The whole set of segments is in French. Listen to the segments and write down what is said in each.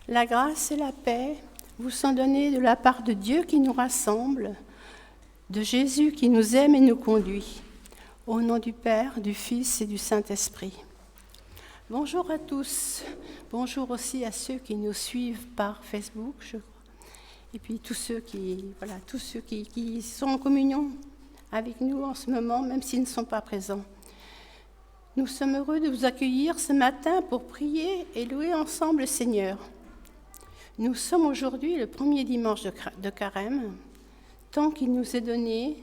La grâce et la paix vous sont données de la part de Dieu qui nous rassemble, de Jésus qui nous aime et nous conduit. Au nom du Père, du Fils et du Saint-Esprit. Bonjour à tous. Bonjour aussi à ceux qui nous suivent par Facebook, je crois. Et puis tous ceux qui sont en communion avec nous en ce moment, même s'ils ne sont pas présents. Nous sommes heureux de vous accueillir ce matin pour prier et louer ensemble le Seigneur. Nous sommes aujourd'hui le premier dimanche de Carême, temps qu'il nous est donné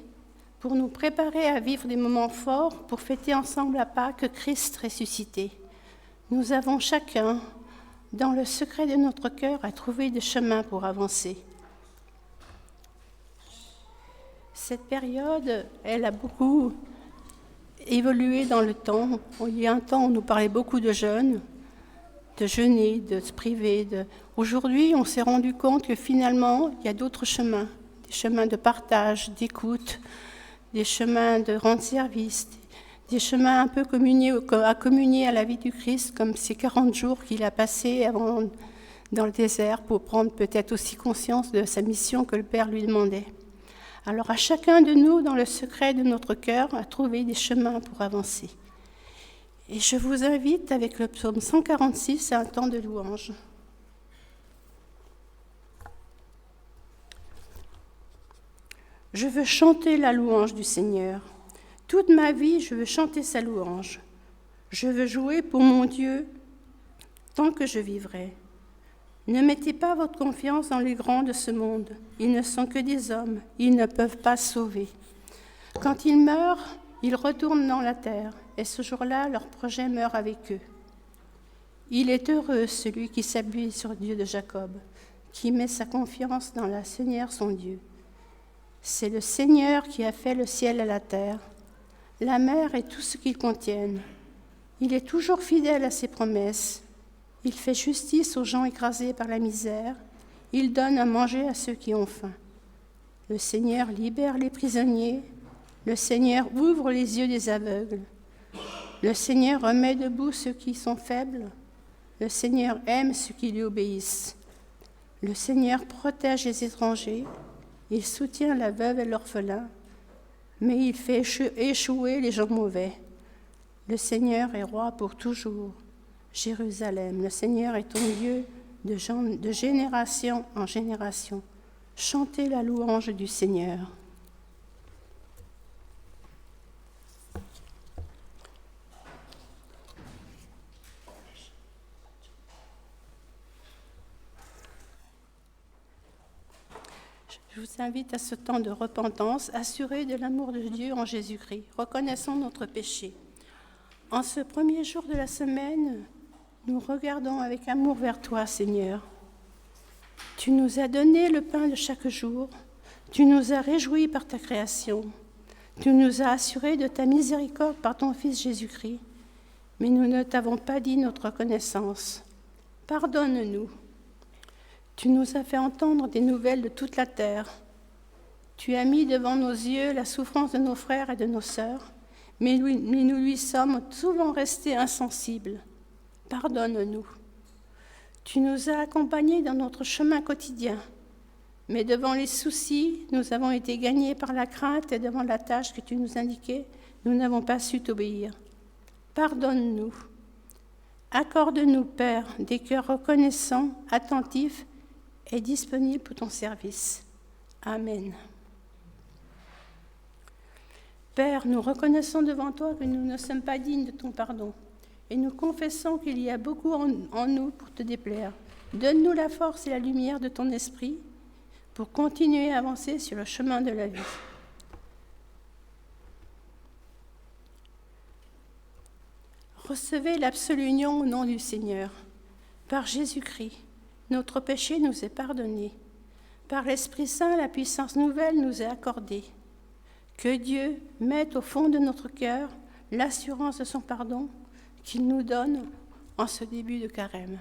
pour nous préparer à vivre des moments forts, pour fêter ensemble à Pâques Christ ressuscité. Nous avons chacun, dans le secret de notre cœur, à trouver des chemins pour avancer. Cette période, elle a beaucoup évolué dans le temps. Il y a un temps où on nous parlait beaucoup de jeûne, de jeûner, de se priver. Aujourd'hui, on s'est rendu compte que finalement, il y a d'autres chemins, des chemins de partage, d'écoute, des chemins de rendre service, des chemins un peu à communier à la vie du Christ, comme ces 40 jours qu'il a passés dans le désert pour prendre peut-être aussi conscience de sa mission que le Père lui demandait. Alors à chacun de nous, dans le secret de notre cœur, à trouver des chemins pour avancer. Et je vous invite avec le psaume 146 à un temps de louange. Je veux chanter la louange du Seigneur. Toute ma vie, je veux chanter sa louange. Je veux jouer pour mon Dieu tant que je vivrai. Ne mettez pas votre confiance dans les grands de ce monde. Ils ne sont que des hommes. Ils ne peuvent pas sauver. Quand ils meurent, ils retournent dans la terre. Et ce jour-là, leur projet meurt avec eux. Il est heureux celui qui s'appuie sur Dieu de Jacob, qui met sa confiance dans le Seigneur son Dieu. C'est le Seigneur qui a fait le ciel et la terre, la mer et tout ce qu'ils contiennent. Il est toujours fidèle à ses promesses. Il fait justice aux gens écrasés par la misère. Il donne à manger à ceux qui ont faim. Le Seigneur libère les prisonniers. Le Seigneur ouvre les yeux des aveugles. Le Seigneur remet debout ceux qui sont faibles. Le Seigneur aime ceux qui lui obéissent. Le Seigneur protège les étrangers. Il soutient la veuve et l'orphelin, mais il fait échouer les gens mauvais. Le Seigneur est roi pour toujours. Jérusalem, le Seigneur est ton Dieu de génération en génération. Chantez la louange du Seigneur. Je vous invite à ce temps de repentance, assurés de l'amour de Dieu en Jésus-Christ. Reconnaissons notre péché. En ce premier jour de la semaine, nous regardons avec amour vers toi, Seigneur. Tu nous as donné le pain de chaque jour. Tu nous as réjouis par ta création. Tu nous as assurés de ta miséricorde par ton Fils Jésus-Christ. Mais nous ne t'avons pas dit notre reconnaissance. Pardonne-nous. Tu nous as fait entendre des nouvelles de toute la terre. Tu as mis devant nos yeux la souffrance de nos frères et de nos sœurs, mais nous lui sommes souvent restés insensibles. Pardonne-nous. Tu nous as accompagnés dans notre chemin quotidien, mais devant les soucis, nous avons été gagnés par la crainte et devant la tâche que tu nous indiquais, nous n'avons pas su t'obéir. Pardonne-nous. Accorde-nous, Père, des cœurs reconnaissants, attentifs et disponibles pour ton service. Amen. Père, nous reconnaissons devant toi que nous ne sommes pas dignes de ton pardon, et nous confessons qu'il y a beaucoup en nous pour te déplaire. Donne-nous la force et la lumière de ton esprit pour continuer à avancer sur le chemin de la vie. Recevez l'absolue union au nom du Seigneur. Par Jésus-Christ, notre péché nous est pardonné. Par l'Esprit Saint, la puissance nouvelle nous est accordée. Que Dieu mette au fond de notre cœur l'assurance de son pardon qu'il nous donne en ce début de carême.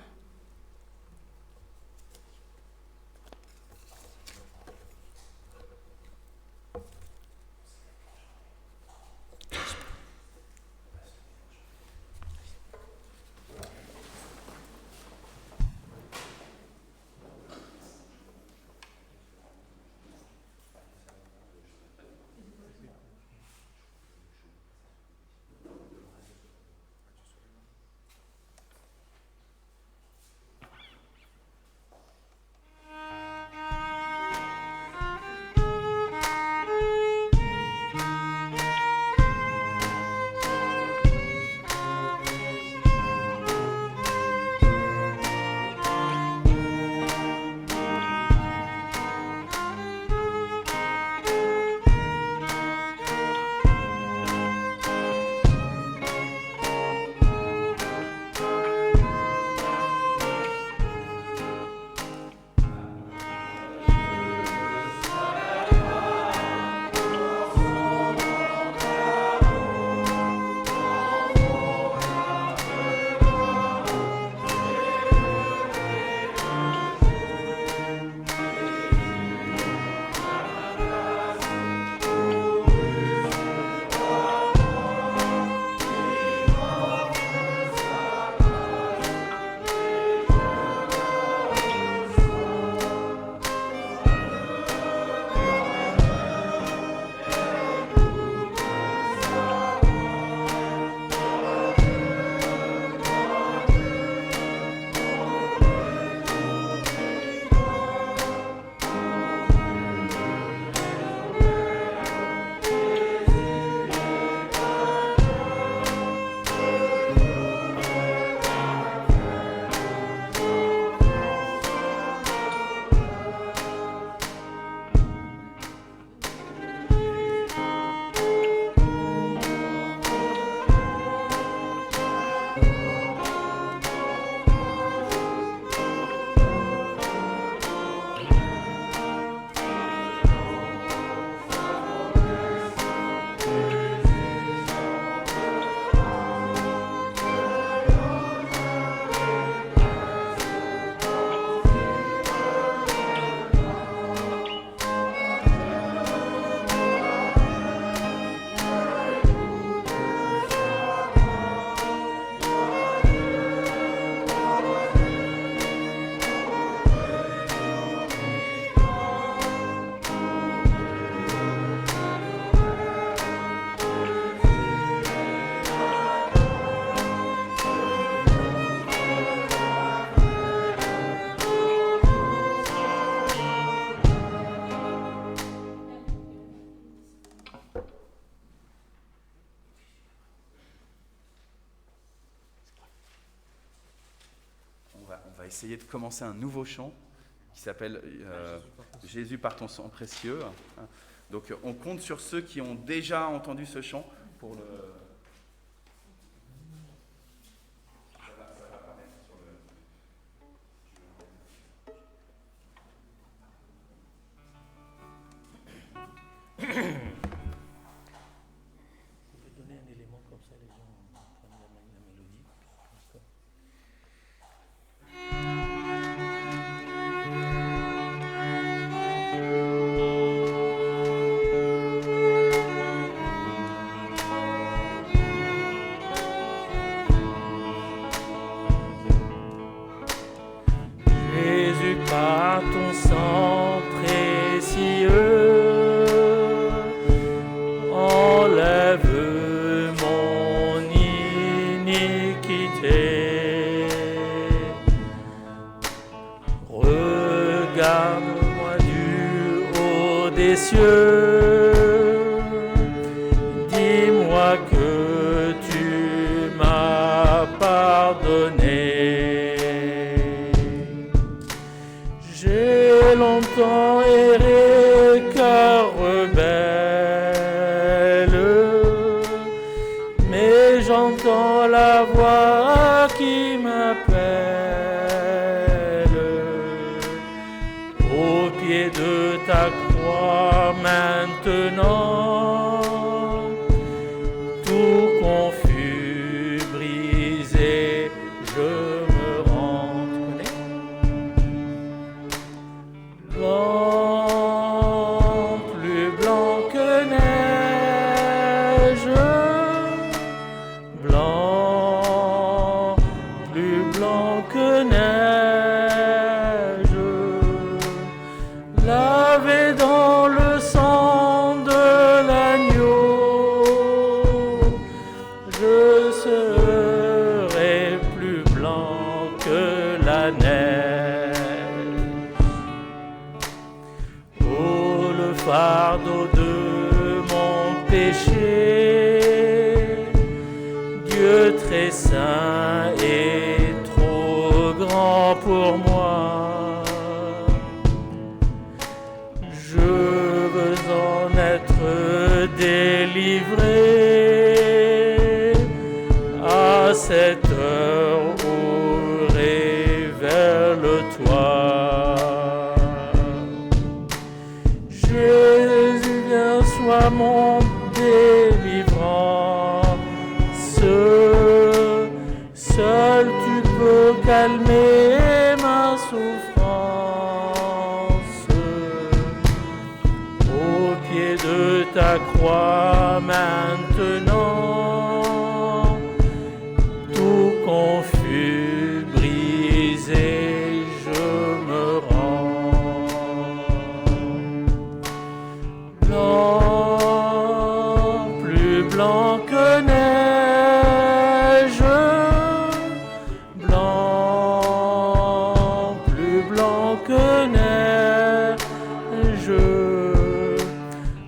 On va essayer de commencer un nouveau chant qui s'appelle Jésus par ton sang précieux. Donc on compte sur ceux qui ont déjà entendu ce chant pour le... Ça va apparaître sur le... Vous pouvez donner un élément comme ça, les gens prennent la mélodie. D'accord. Jésus, par ton sang précieux, enlève mon iniquité. Regarde-moi du haut des cieux, mais j'entends la voix qui m'appelle au pied de ta croix maintenant. Tout confus, brisé, je me rends. Blanc, plus blanc que neige, blanc, plus blanc que neige, lavé dans le sang de l'agneau, je serai plus blanc que la neige. Oh, le fardeau de mon péché, Dieu très saint et trop grand pour moi. Je veux en être délivré à cette heure où révèle-toi. Jésus, viens, sois mon délivrance. Seul tu peux calmer ma souffrance. Au pied de ta croix maintenant, tout confus, brisé, je me rends. Blanc, plus blanc que neige, blanc, plus blanc que neige,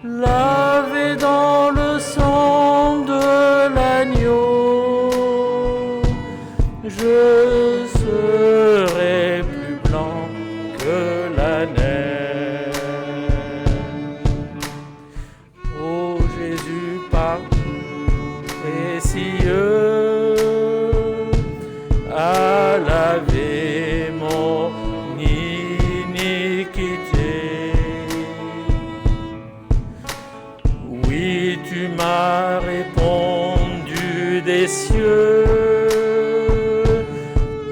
lavé dans le sang de l'agneau, je serai plus blanc que la neige. Ô Jésus, par précieux, à laver mon iniquité. Oui, tu m'as répondu des cieux,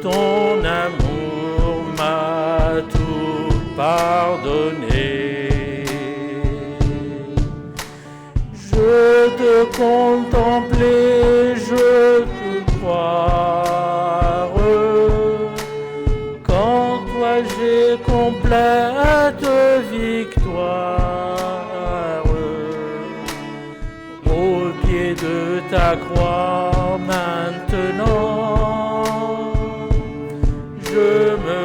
ton amour m'a tout pardonné. Je te contemplais, je te croire, qu'en toi j'ai complète victoire. Au pied de ta croix maintenant, je me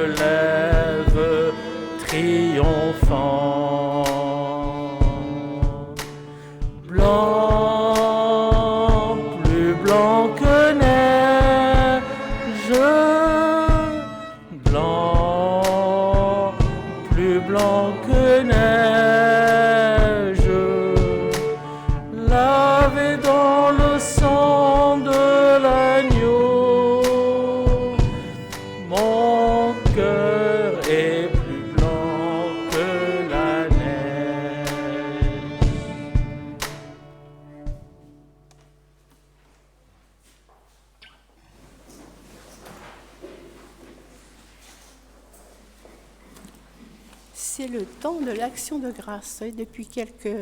relève triomphant. Blanc, plus blanc que neige, blanc, plus blanc que neige, lavé dans le sang de l'agneau, mon cœur est plus blanc que la neige. C'est le temps de l'action de grâce. Et depuis quelques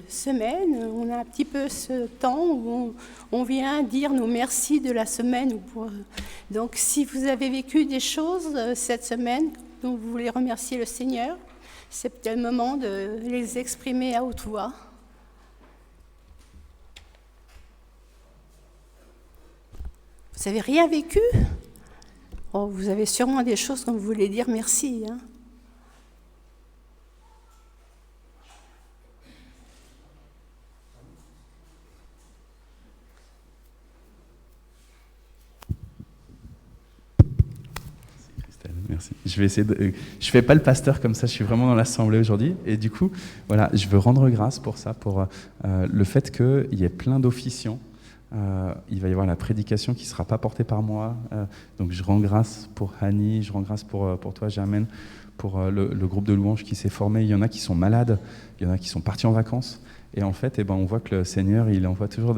semaines, on a un petit peu ce temps où on vient dire nos merci de la semaine. Donc, si vous avez vécu des choses cette semaine dont vous voulez remercier le Seigneur, c'est peut-être le moment de les exprimer à haute voix. Vous n'avez rien vécu ? Oh, vous avez sûrement des choses dont vous voulez dire merci, hein. Merci. Merci. Je vais essayer de. Je fais pas le pasteur comme ça. Je suis vraiment dans l'assemblée aujourd'hui, et du coup, voilà, je veux rendre grâce pour ça, pour le fait qu'il y ait plein d'officiants. Il va y avoir la prédication qui ne sera pas portée par moi. Donc je rends grâce pour Annie, je rends grâce pour toi, Germaine, pour le groupe de louanges qui s'est formé. Il y en a qui sont malades, il y en a qui sont partis en vacances. Et en fait, on voit que le Seigneur, il envoie toujours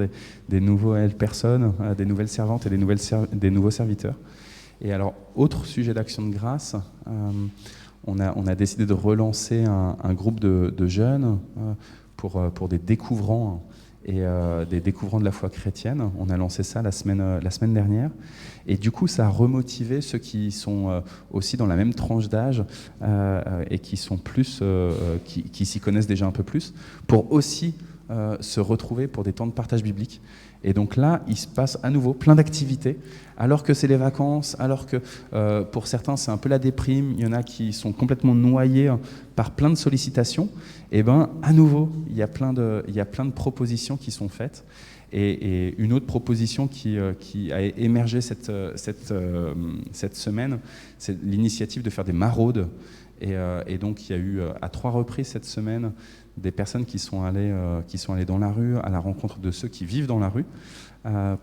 des nouvelles personnes, des nouvelles servantes et des nouveaux serviteurs. Et alors, autre sujet d'action de grâce, on a décidé de relancer un groupe de jeunes pour des découvrants et des découvrants de la foi chrétienne. On a lancé ça la semaine dernière. Et du coup, ça a remotivé ceux qui sont aussi dans la même tranche d'âge et qui sont plus, qui s'y connaissent déjà un peu plus, pour aussi se retrouver pour des temps de partage biblique. Et donc là, il se passe à nouveau plein d'activités, alors que c'est les vacances, alors que pour certains c'est un peu la déprime, il y en a qui sont complètement noyés par plein de sollicitations. Et à nouveau, il y a plein de propositions qui sont faites. Et une autre proposition qui a émergé cette semaine, c'est l'initiative de faire des maraudes. Et donc il y a eu à 3 reprises cette semaine des personnes qui sont allées dans la rue à la rencontre de ceux qui vivent dans la rue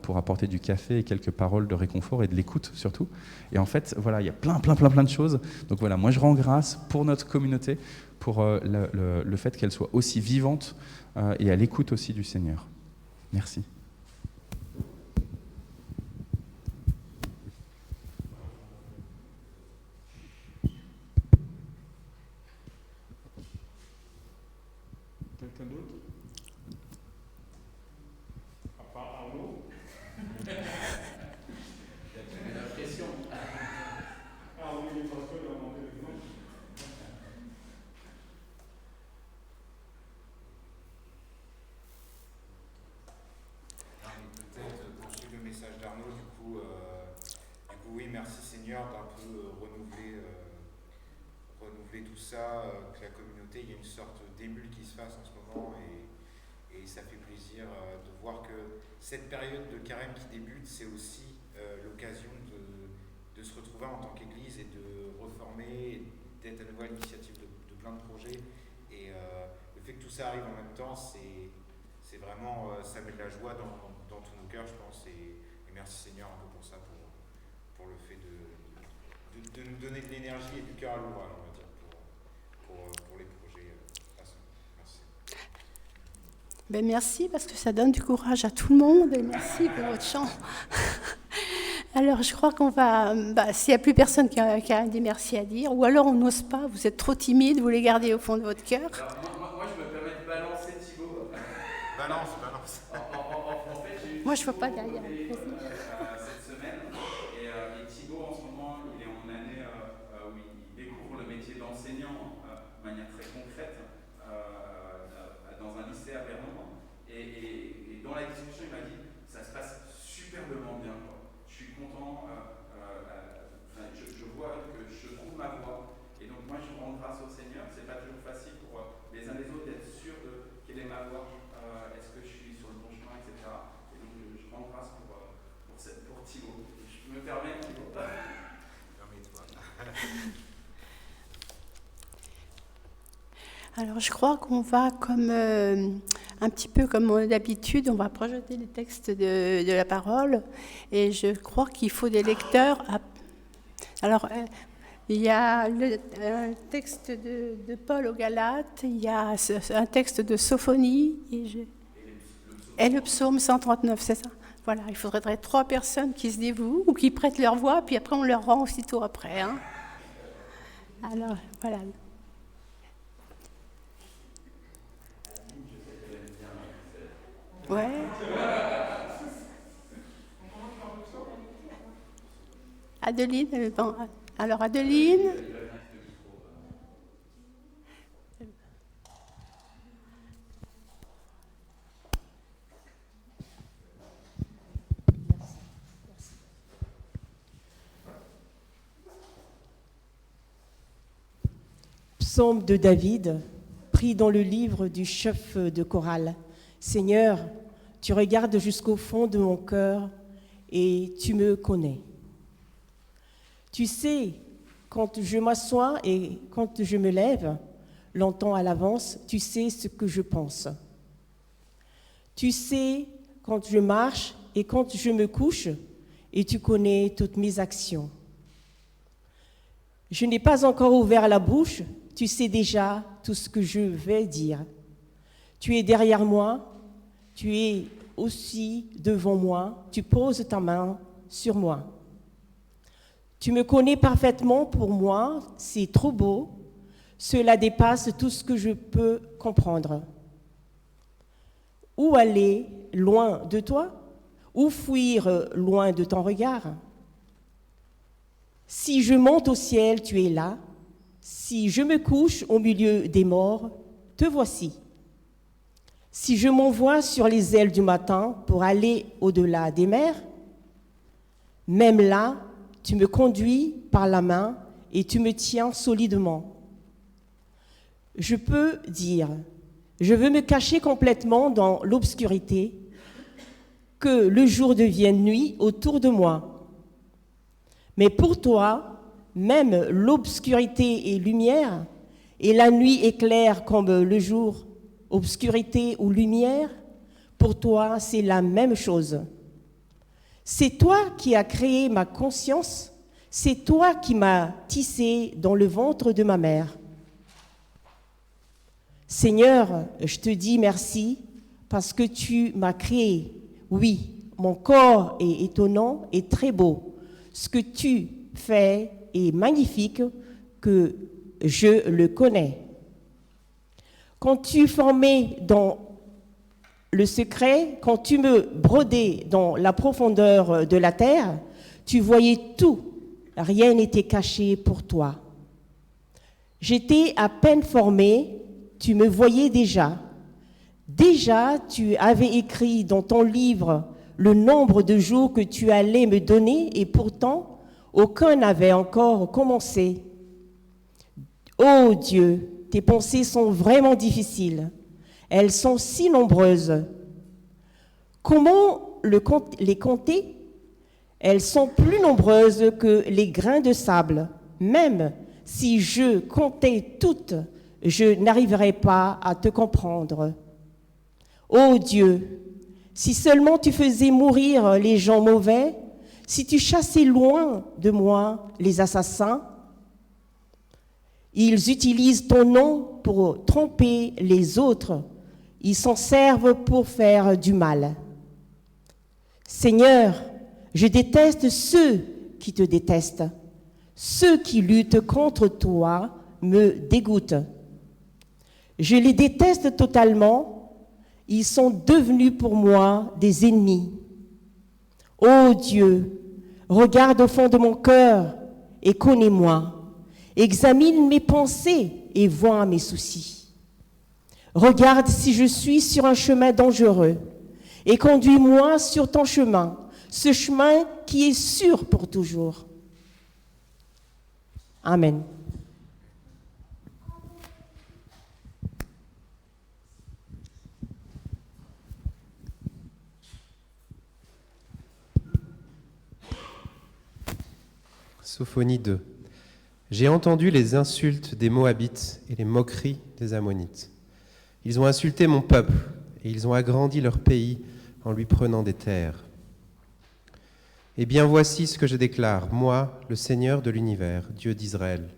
pour apporter du café et quelques paroles de réconfort et de l'écoute surtout. Et en fait, voilà, il y a plein de choses. Donc voilà, moi je rends grâce pour notre communauté, pour le fait qu'elle soit aussi vivante et à l'écoute aussi du Seigneur. Merci. Quelqu'un d'autre? À part Arnaud? Il y a la pression. Arnaud, il est pasteur, il a demandé l'exemple. Peut-être poursuivre le message d'Arnaud, du coup, oui, merci Seigneur d'un peu renouveler tout ça, que la communauté, il y a une sorte d'émule qui se fasse en ce moment, et ça fait plaisir de voir que cette période de carême qui débute, c'est aussi l'occasion de se retrouver en tant qu'Église et de reformer, et d'être à nouveau à l'initiative de plein de projets. Et le fait que tout ça arrive en même temps, c'est vraiment, ça met de la joie dans tous nos cœurs, je pense, et merci Seigneur un peu pour ça, pour le fait de nous donner de l'énergie et du cœur à l'ouvrage, on va dire, pour les projets. Merci. Merci, parce que ça donne du courage à tout le monde, et merci pour votre chant. Alors, je crois qu'on va... s'il n'y a plus personne qui a des merci à dire, ou alors on n'ose pas, vous êtes trop timide, vous les gardez au fond de votre cœur. Alors, moi, je me permets de balancer Thibaut. Balance. En fait, j'ai eu Moi, je ne vois pas Thibaut derrière. cette semaine. Et Thibaut, en ce moment, il est en année où il découvre le métier d'enseignant de manière très concrète dans un lycée à Vernon. Et dans la discussion, il m'a dit ça se passe superbement bien, quoi. Je suis content. Je vois que je trouve ma voie. Et donc, moi, je rends grâce au Seigneur. C'est pas toujours facile pour les uns les autres d'être sûr de quelle est ma voie. Est-ce que je suis sur le bon chemin, etc. Et donc, je rends grâce pour Thibaut. Je me permets, Thibaut. Permets-toi. Alors, je crois qu'on va, un petit peu comme d'habitude, on va projeter les textes de la parole. Et je crois qu'il faut des lecteurs. Alors, il y a un texte de Paul aux Galates, il y a un texte de Sophonie et le psaume 139, c'est ça? Voilà, il faudrait 3 personnes qui se dévouent ou qui prêtent leur voix, puis après on leur rend aussitôt après. Hein. Alors, voilà. Ouais. Adeline, bon, alors Adeline. Psaume de David, pris dans le livre du chef de chorale. Seigneur, tu regardes jusqu'au fond de mon cœur et tu me connais. Tu sais Quand je m'assois et quand je me lève, longtemps à l'avance, tu sais ce que je pense. Tu sais quand je marche et quand je me couche, et tu connais toutes mes actions. Je n'ai pas encore ouvert la bouche, tu sais déjà tout ce que je vais dire. Tu es derrière moi, tu es aussi devant moi, tu poses ta main sur moi. Tu me connais parfaitement, pour moi, c'est trop beau, cela dépasse tout ce que je peux comprendre. Où aller loin de toi? Où fuir loin de ton regard? Si je monte au ciel, tu es là. Si je me couche au milieu des morts, te voici. Si je m'envole sur les ailes du matin pour aller au-delà des mers, même là, tu me conduis par la main et tu me tiens solidement. Je peux dire, je veux me cacher complètement dans l'obscurité, que le jour devienne nuit autour de moi. Mais pour toi, même l'obscurité est lumière, et la nuit est claire comme le jour, obscurité ou lumière, pour toi, c'est la même chose. C'est toi qui as créé ma conscience, c'est toi qui m'as tissé dans le ventre de ma mère. Seigneur, je te dis merci parce que tu m'as créé. Oui, mon corps est étonnant et très beau. Ce que tu fais est magnifique, que je le connais. Quand tu formais dans le secret, quand tu me brodais dans la profondeur de la terre, tu voyais tout. Rien n'était caché pour toi. J'étais à peine formée, tu me voyais déjà. Déjà, tu avais écrit dans ton livre le nombre de jours que tu allais me donner et pourtant, aucun n'avait encore commencé. Oh Dieu, tes pensées sont vraiment difficiles. Elles sont si nombreuses. Comment les compter? Elles sont plus nombreuses que les grains de sable. Même si je comptais toutes, je n'arriverais pas à te comprendre. Ô Dieu, si seulement tu faisais mourir les gens mauvais, si tu chassais loin de moi les assassins, ils utilisent ton nom pour tromper les autres, ils s'en servent pour faire du mal. Seigneur, je déteste ceux qui te détestent, ceux qui luttent contre toi me dégoûtent. Je les déteste totalement. Ils sont devenus pour moi des ennemis. Ô Dieu, regarde au fond de mon cœur et connais-moi. Examine mes pensées et vois mes soucis. Regarde si je suis sur un chemin dangereux et conduis-moi sur ton chemin, ce chemin qui est sûr pour toujours. Amen. Sophonie 2. J'ai entendu les insultes des Moabites et les moqueries des Ammonites. Ils ont insulté mon peuple et ils ont agrandi leur pays en lui prenant des terres. Eh bien, voici ce que je déclare, moi, le Seigneur de l'univers, Dieu d'Israël.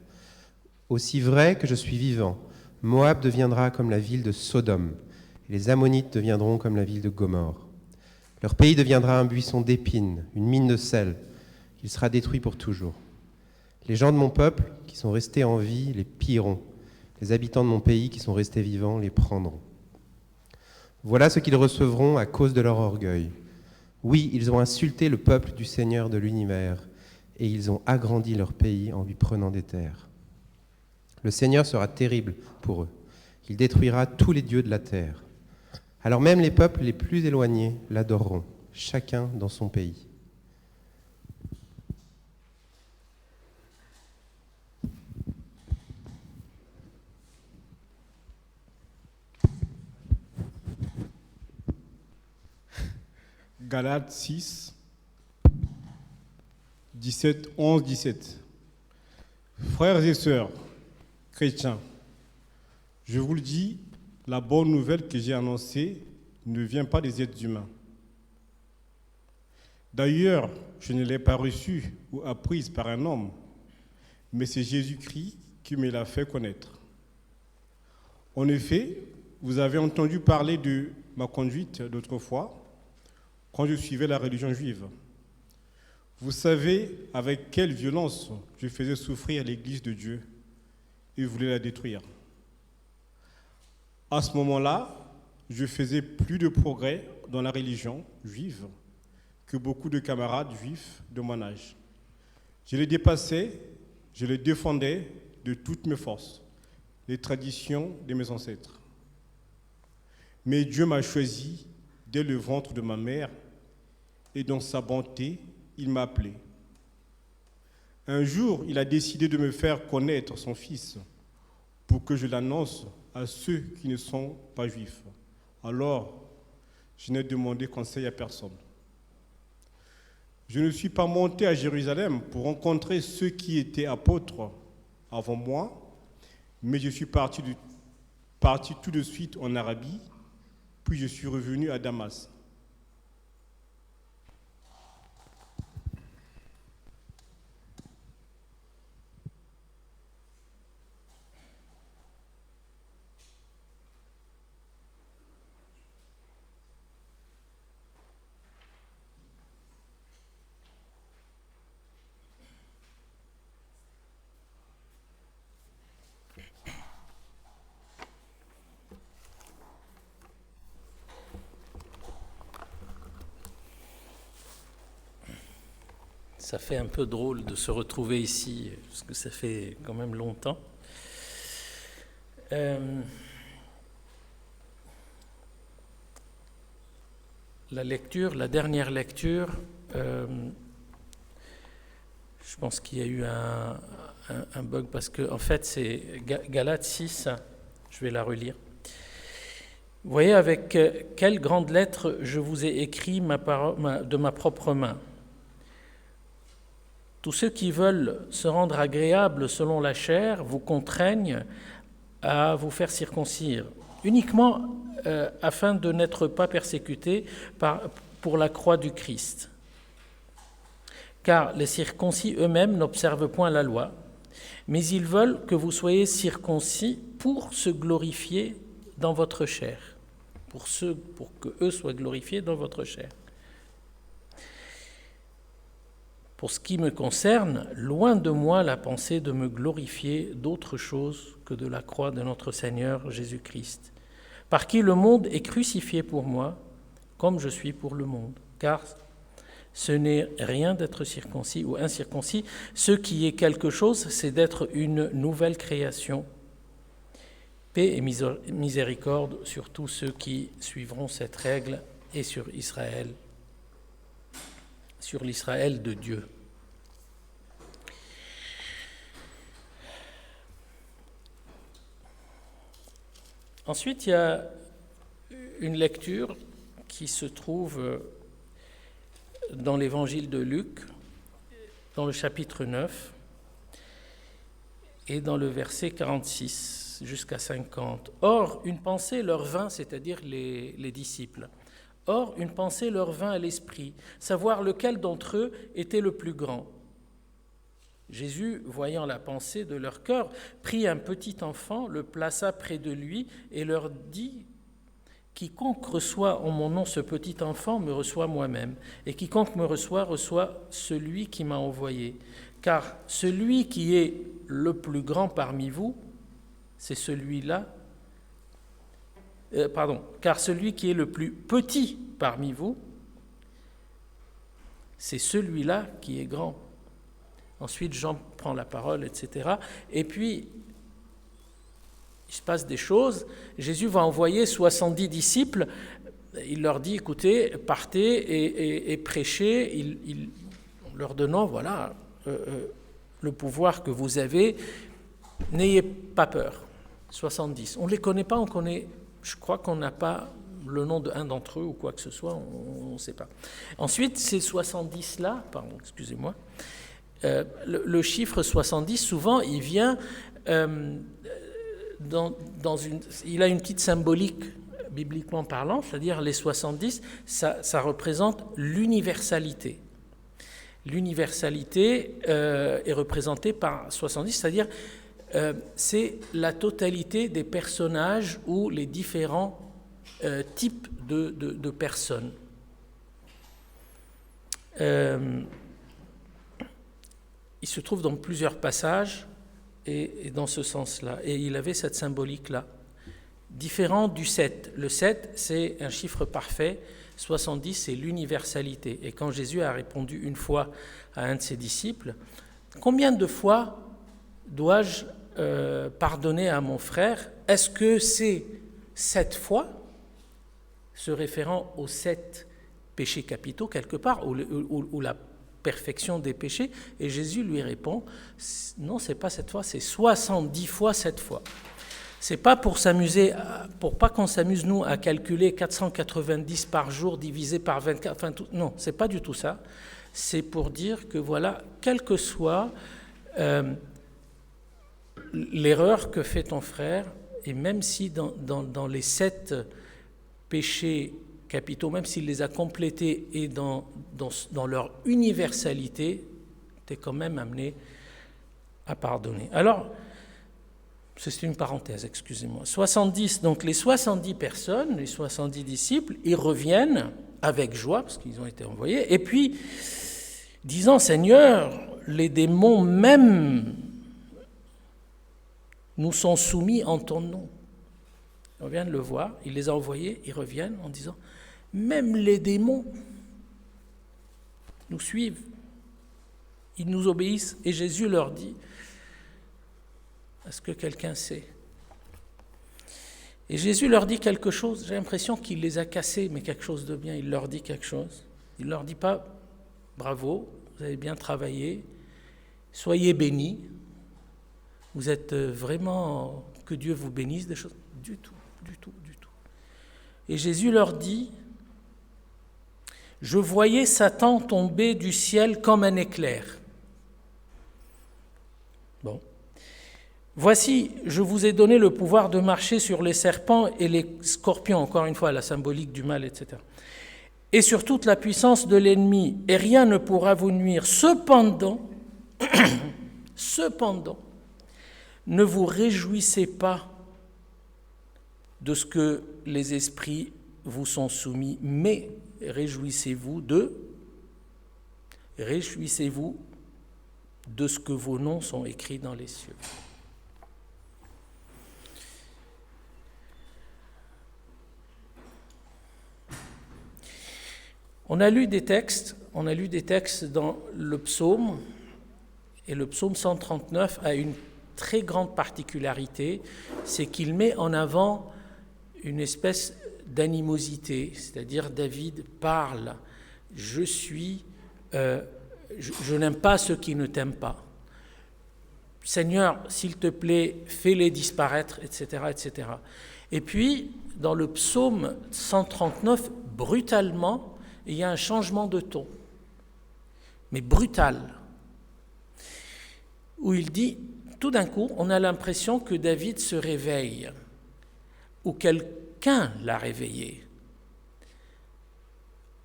Aussi vrai que je suis vivant, Moab deviendra comme la ville de Sodome, et les Ammonites deviendront comme la ville de Gomorrhe. Leur pays deviendra un buisson d'épines, une mine de sel. Il sera détruit pour toujours. Les gens de mon peuple qui sont restés en vie les pilleront. Les habitants de mon pays qui sont restés vivants les prendront. Voilà ce qu'ils recevront à cause de leur orgueil. Oui, ils ont insulté le peuple du Seigneur de l'univers et ils ont agrandi leur pays en lui prenant des terres. Le Seigneur sera terrible pour eux. Il détruira tous les dieux de la terre. Alors même les peuples les plus éloignés l'adoreront, chacun dans son pays. Galates 6, 17, 11, 17. Frères et sœurs, chrétiens, je vous le dis, la bonne nouvelle que j'ai annoncée ne vient pas des êtres humains. D'ailleurs, je ne l'ai pas reçue ou apprise par un homme, mais c'est Jésus-Christ qui me l'a fait connaître. En effet, vous avez entendu parler de ma conduite d'autrefois, quand je suivais la religion juive. Vous savez avec quelle violence je faisais souffrir l'Église de Dieu et voulais la détruire. À ce moment-là, je faisais plus de progrès dans la religion juive que beaucoup de camarades juifs de mon âge. Je les dépassais, je les défendais de toutes mes forces, les traditions de mes ancêtres. Mais Dieu m'a choisi dès le ventre de ma mère et dans sa bonté, il m'a appelé. Un jour, il a décidé de me faire connaître son Fils pour que je l'annonce à ceux qui ne sont pas juifs. Alors, je n'ai demandé conseil à personne. Je ne suis pas monté à Jérusalem pour rencontrer ceux qui étaient apôtres avant moi, mais je suis parti tout de suite en Arabie, puis je suis revenu à Damas. Ça fait un peu drôle de se retrouver ici, parce que ça fait quand même longtemps. La dernière lecture, je pense qu'il y a eu un bug, parce que en fait c'est Galates 6, je vais la relire. Vous voyez avec quelle grande lettre je vous ai écrit de ma propre main. Tous ceux qui veulent se rendre agréables selon la chair vous contraignent à vous faire circoncire, uniquement afin de n'être pas persécutés pour la croix du Christ. Car les circoncis eux-mêmes n'observent point la loi, mais ils veulent que vous soyez circoncis pour se glorifier dans votre chair, pour que eux soient glorifiés dans votre chair. Pour ce qui me concerne, loin de moi la pensée de me glorifier d'autre chose que de la croix de notre Seigneur Jésus-Christ, par qui le monde est crucifié pour moi, comme je suis pour le monde. Car ce n'est rien d'être circoncis ou incirconcis, ce qui est quelque chose, c'est d'être une nouvelle création. Paix et miséricorde sur tous ceux qui suivront cette règle et sur Israël, sur l'Israël de Dieu. Ensuite, il y a une lecture qui se trouve dans l'évangile de Luc, dans le chapitre 9, et dans le verset 46 jusqu'à 50. Or, une pensée leur vint, c'est-à-dire les disciples, or, une pensée leur vint à l'esprit, savoir lequel d'entre eux était le plus grand. Jésus, voyant la pensée de leur cœur, prit un petit enfant, le plaça près de lui et leur dit : quiconque reçoit en mon nom ce petit enfant me reçoit moi-même, et quiconque me reçoit celui qui m'a envoyé. Car celui qui est le plus grand parmi vous, c'est celui-là. Car celui qui est le plus petit parmi vous, c'est celui-là qui est grand. Ensuite, Jean prend la parole, etc. Et puis, il se passe des choses. Jésus va envoyer 70 disciples. Il leur dit, écoutez, partez et prêchez, en leur donnant, voilà, le pouvoir que vous avez. N'ayez pas peur. 70. On ne les connaît pas, je crois qu'on n'a pas le nom d'un d'entre eux ou quoi que ce soit, on ne sait pas. Ensuite, ces 70-là, excusez-moi, Le chiffre 70, souvent, il vient il a une petite symbolique bibliquement parlant, c'est-à-dire les 70, ça représente l'universalité. L'universalité est représentée par 70, c'est-à-dire c'est la totalité des personnages ou les différents types de personnes. Il se trouve dans plusieurs passages et dans ce sens-là. Et il avait cette symbolique-là. Différent du 7. Le 7, c'est un chiffre parfait. 70, c'est l'universalité. Et quand Jésus a répondu une fois à un de ses disciples, « Combien de fois dois-je pardonner à mon frère ? Est-ce que c'est 7 fois ?» se référant aux 7 péchés capitaux, quelque part, ou la perfection des péchés. Et Jésus lui répond, « Non, c'est pas 7 fois, c'est 70 fois 7 fois. » C'est pas pour s'amuser, pour pas qu'on s'amuse nous à calculer 490 par jour divisé par 24. Enfin, non, c'est pas du tout ça. C'est pour dire que voilà, quelle que soit l'erreur que fait ton frère, et même si dans les 7 péchés capitaux, même s'il les a complétés et dans leur universalité, tu es quand même amené à pardonner. Alors, c'est une parenthèse, excusez-moi. 70, donc les 70 personnes, les 70 disciples, ils reviennent avec joie, parce qu'ils ont été envoyés, et puis, disant, Seigneur, les démons même nous sont soumis en ton nom. On vient de le voir, il les a envoyés, ils reviennent en disant, même les démons nous suivent, ils nous obéissent, et Jésus leur dit, est-ce que quelqu'un sait ? Et Jésus leur dit quelque chose, j'ai l'impression qu'il les a cassés, mais quelque chose de bien, il leur dit quelque chose. Il ne leur dit pas, bravo, vous avez bien travaillé, soyez bénis, vous êtes vraiment, que Dieu vous bénisse, des choses, du tout. Et Jésus leur dit, je voyais Satan tomber du ciel comme un éclair. Bon. Voici, je vous ai donné le pouvoir de marcher sur les serpents et les scorpions, encore une fois, la symbolique du mal, etc. Et sur toute la puissance de l'ennemi, et rien ne pourra vous nuire. Cependant, ne vous réjouissez pas de ce que les esprits vous sont soumis, mais réjouissez-vous de ce que vos noms sont écrits dans les cieux. On a lu des textes dans le psaume, et le psaume 139 a une très grande particularité, c'est qu'il met en avant une espèce d'animosité, c'est-à-dire David parle, je n'aime pas ceux qui ne t'aiment pas. Seigneur, s'il te plaît, fais-les disparaître, etc., etc. Et puis, dans le psaume 139, brutalement, il y a un changement de ton, mais brutal, où il dit, tout d'un coup, on a l'impression que David se réveille, ou quelqu'un l'a réveillé,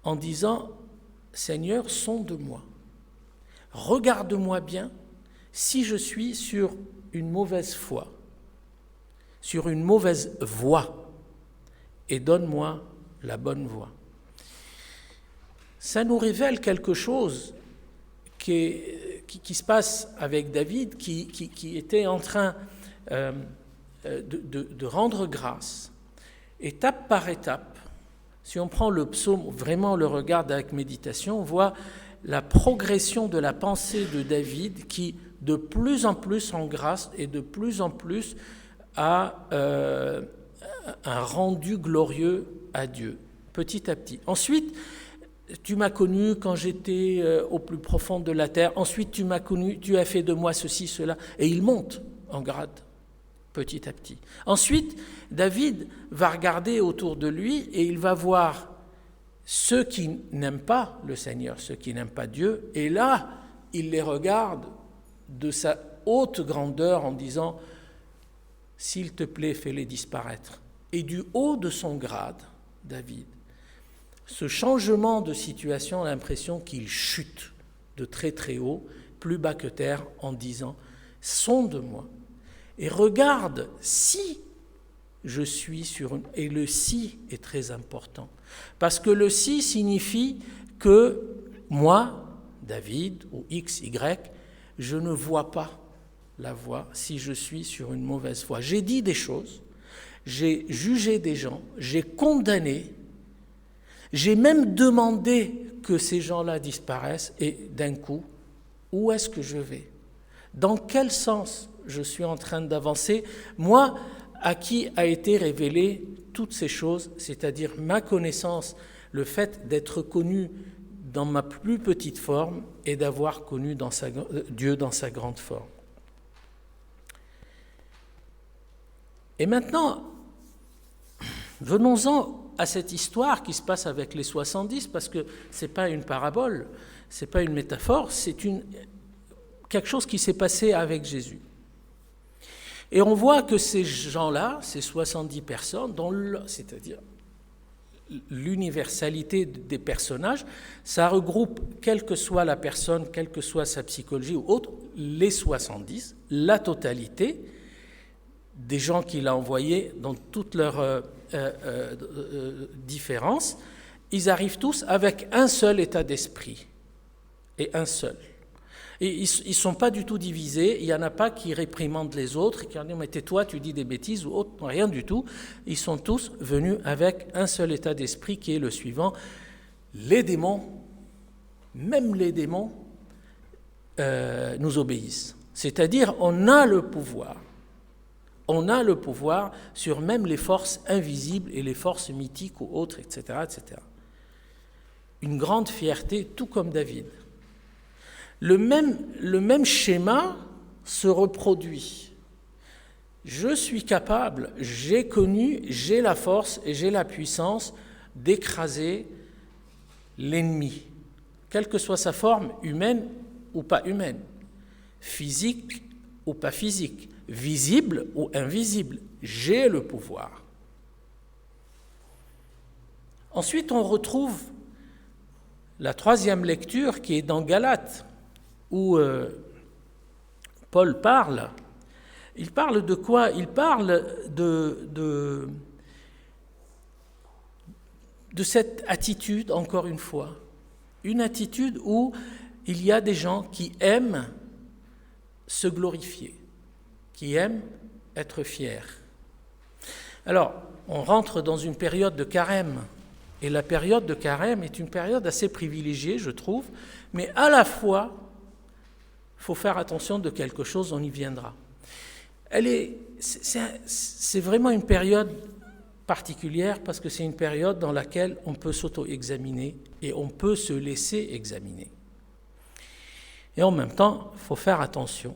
en disant, Seigneur, sonde-moi, regarde-moi bien si je suis sur une mauvaise foi, sur une mauvaise voie, et donne-moi la bonne voie. Ça nous révèle quelque chose qui se passe avec David, qui était en train de rendre grâce, étape par étape. Si on prend le psaume, vraiment on le regarde avec méditation, on voit la progression de la pensée de David qui, de plus en plus en grâce et de plus en plus a un rendu glorieux à Dieu, petit à petit. Ensuite, tu m'as connu quand j'étais au plus profond de la terre. Ensuite, tu m'as connu, tu as fait de moi ceci, cela. Et il monte en grade, petit à petit. Ensuite, David va regarder autour de lui et il va voir ceux qui n'aiment pas le Seigneur, ceux qui n'aiment pas Dieu. Et là, il les regarde de sa haute grandeur en disant « S'il te plaît, fais-les disparaître ». Et du haut de son grade, David, ce changement de situation a l'impression qu'il chute de très très haut, plus bas que terre, en disant « Sonde-moi et regarde si je suis sur une... » Et le « si » est très important, parce que le « si » signifie que moi, David, ou X, Y, je ne vois pas la voie si je suis sur une mauvaise voie. J'ai dit des choses, j'ai jugé des gens, j'ai condamné, j'ai même demandé que ces gens-là disparaissent, et d'un coup, où est-ce que je vais? Dans quel sens je suis en train d'avancer? Moi, à qui a été révélé toutes ces choses, c'est-à-dire ma connaissance, le fait d'être connu dans ma plus petite forme et d'avoir connu Dieu dans sa grande forme. Et maintenant, venons-en à cette histoire qui se passe avec les 70, parce que ce n'est pas une parabole, ce n'est pas une métaphore, c'est quelque chose qui s'est passé avec Jésus. Et on voit que ces gens-là, ces 70 personnes, c'est-à-dire l'universalité des personnages, ça regroupe, quelle que soit la personne, quelle que soit sa psychologie ou autre, les 70, la totalité des gens qu'il a envoyés dans toutes leurs différences, ils arrivent tous avec un seul état d'esprit, et un seul. Et ils ne sont pas du tout divisés, il n'y en a pas qui réprimandent les autres, qui disent « mais tais-toi, tu dis des bêtises » ou autre, rien du tout. Ils sont tous venus avec un seul état d'esprit qui est le suivant. Les démons, même les démons, nous obéissent. C'est-à-dire, on a le pouvoir sur même les forces invisibles et les forces mythiques ou autres, etc., etc. Une grande fierté, tout comme David. Le même schéma se reproduit. Je suis capable, j'ai connu, j'ai la force et j'ai la puissance d'écraser l'ennemi, quelle que soit sa forme, humaine ou pas humaine, physique ou pas physique, visible ou invisible. J'ai le pouvoir. Ensuite, on retrouve la troisième lecture qui est dans Galates, où Paul parle. Il parle de quoi? Il parle de cette attitude, encore une fois, une attitude où il y a des gens qui aiment se glorifier, qui aiment être fiers. Alors, on rentre dans une période de carême, et la période de carême est une période assez privilégiée, je trouve, mais à la fois, il faut faire attention de quelque chose, on y viendra. C'est vraiment une période particulière parce que c'est une période dans laquelle on peut s'auto-examiner et on peut se laisser examiner. Et en même temps, il faut faire attention.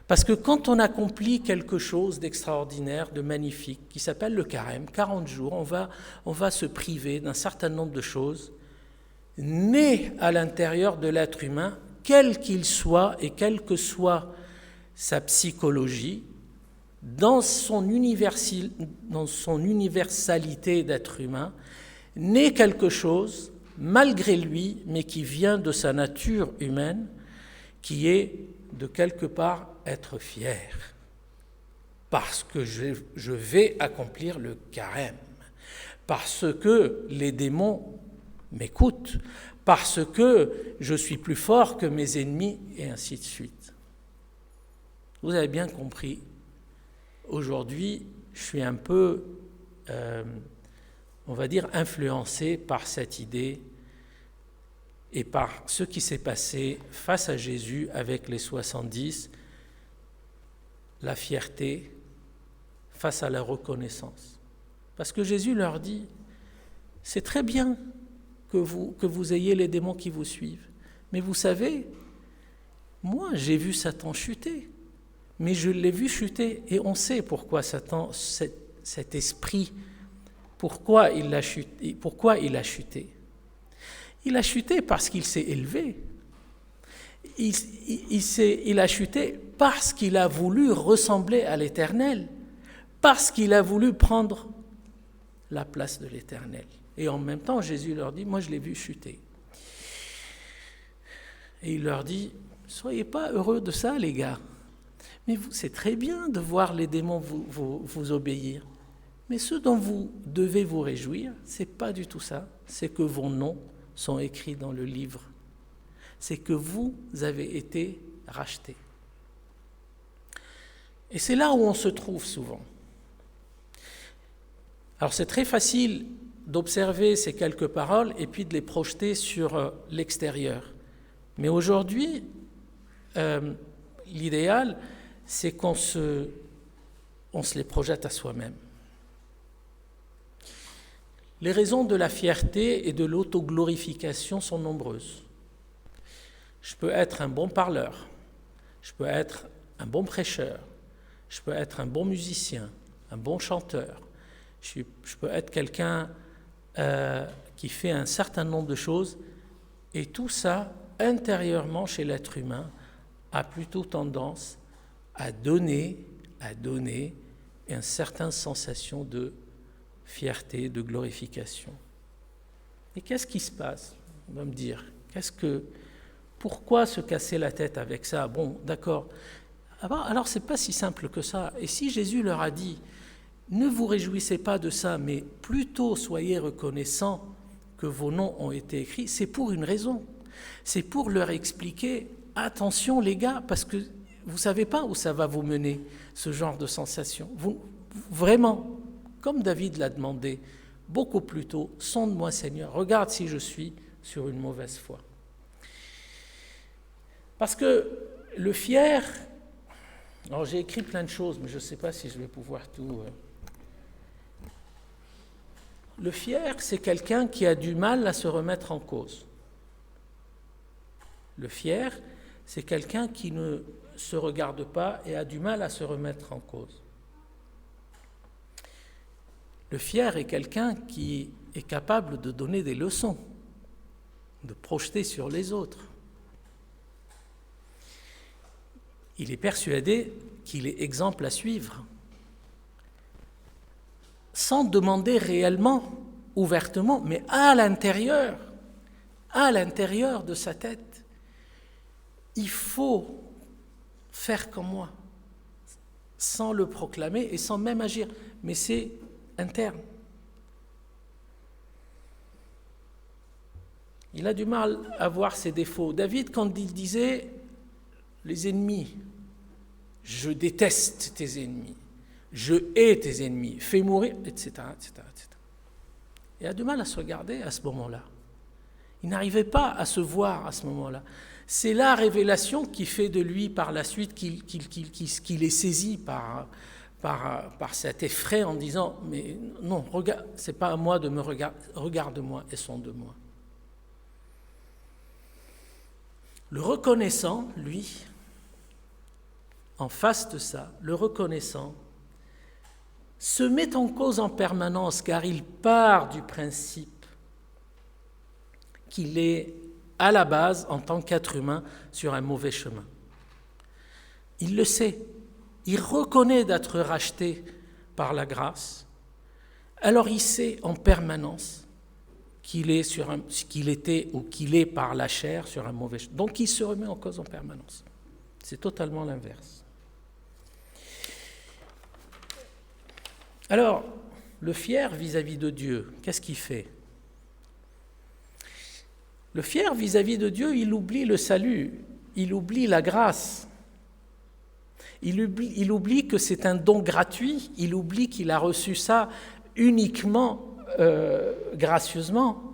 Parce que quand on accomplit quelque chose d'extraordinaire, de magnifique, qui s'appelle le carême, 40 jours, on va se priver d'un certain nombre de choses nées à l'intérieur de l'être humain, quel qu'il soit et quelle que soit sa psychologie, dans son universalité d'être humain, naît quelque chose, malgré lui, mais qui vient de sa nature humaine, qui est de quelque part être fier, parce que je vais accomplir le carême, parce que les démons m'écoutent, parce que je suis plus fort que mes ennemis, et ainsi de suite. Vous avez bien compris. Aujourd'hui, je suis un peu, on va dire, influencé par cette idée et par ce qui s'est passé face à Jésus avec les 70, la fierté face à la reconnaissance. Parce que Jésus leur dit, c'est très bien que vous ayez les démons qui vous suivent, mais vous savez, moi j'ai vu Satan chuter, mais je l'ai vu chuter, et on sait pourquoi Satan, cet esprit, pourquoi il a chuté. Il a chuté parce qu'il s'est élevé. il a chuté parce qu'il a voulu ressembler à l'Éternel, parce qu'il a voulu prendre la place de l'Éternel. Et en même temps, Jésus leur dit, moi je l'ai vu chuter. Et il leur dit, soyez pas heureux de ça, les gars. Mais c'est très bien de voir les démons vous obéir. Mais ce dont vous devez vous réjouir, c'est pas du tout ça. C'est que vos noms sont écrits dans le livre. C'est que vous avez été rachetés. Et c'est là où on se trouve souvent. Alors c'est très facile d'observer ces quelques paroles et puis de les projeter sur l'extérieur. Mais aujourd'hui, l'idéal, c'est qu'on se les projette à soi-même. Les raisons de la fierté et de l'autoglorification sont nombreuses. Je peux être un bon parleur, je peux être un bon prêcheur, je peux être un bon musicien, un bon chanteur, je peux être quelqu'un qui fait un certain nombre de choses, et tout ça, intérieurement chez l'être humain, a plutôt tendance à donner une certaine sensation de fierté, de glorification. Et qu'est-ce qui se passe? On va me dire, pourquoi se casser la tête avec ça? Bon, d'accord. Alors, c'est pas si simple que ça. Et si Jésus leur a dit, ne vous réjouissez pas de ça, mais plutôt soyez reconnaissants que vos noms ont été écrits, c'est pour une raison. C'est pour leur expliquer, attention les gars, parce que vous savez pas où ça va vous mener, ce genre de sensation. Vraiment, comme David l'a demandé beaucoup plus tôt, sonde-moi Seigneur, regarde si je suis sur une mauvaise foi. Parce que le fier, alors j'ai écrit plein de choses, mais je ne sais pas si je vais pouvoir tout... Le fier, c'est quelqu'un qui a du mal à se remettre en cause. Le fier, c'est quelqu'un qui ne se regarde pas et a du mal à se remettre en cause. Le fier est quelqu'un qui est capable de donner des leçons, de projeter sur les autres. Il est persuadé qu'il est exemple à suivre, sans demander réellement, ouvertement, mais à l'intérieur de sa tête. Il faut faire comme moi, sans le proclamer et sans même agir, mais c'est interne. Il a du mal à voir ses défauts. David, quand il disait « les ennemis, je déteste tes ennemis, je hais tes ennemis, fais mourir, etc. etc. Il a du mal à se regarder à ce moment-là. Il n'arrivait pas à se voir à ce moment-là. C'est la révélation qui fait de lui par la suite qu'il est saisi par cet effraie en disant « mais non, c'est pas à moi de me regarder, regarde-moi et sonde-moi ». Le reconnaissant, lui, en face de ça, le reconnaissant, se met en cause en permanence car il part du principe qu'il est à la base, en tant qu'être humain, sur un mauvais chemin. Il le sait, il reconnaît d'être racheté par la grâce, alors il sait en permanence qu'il était ou qu'il est par la chair sur un mauvais chemin. Donc il se remet en cause en permanence. C'est totalement l'inverse. Alors, le fier vis-à-vis de Dieu, qu'est-ce qu'il fait? Le fier vis-à-vis de Dieu, il oublie le salut, il oublie la grâce, il oublie que c'est un don gratuit, il oublie qu'il a reçu ça uniquement gracieusement.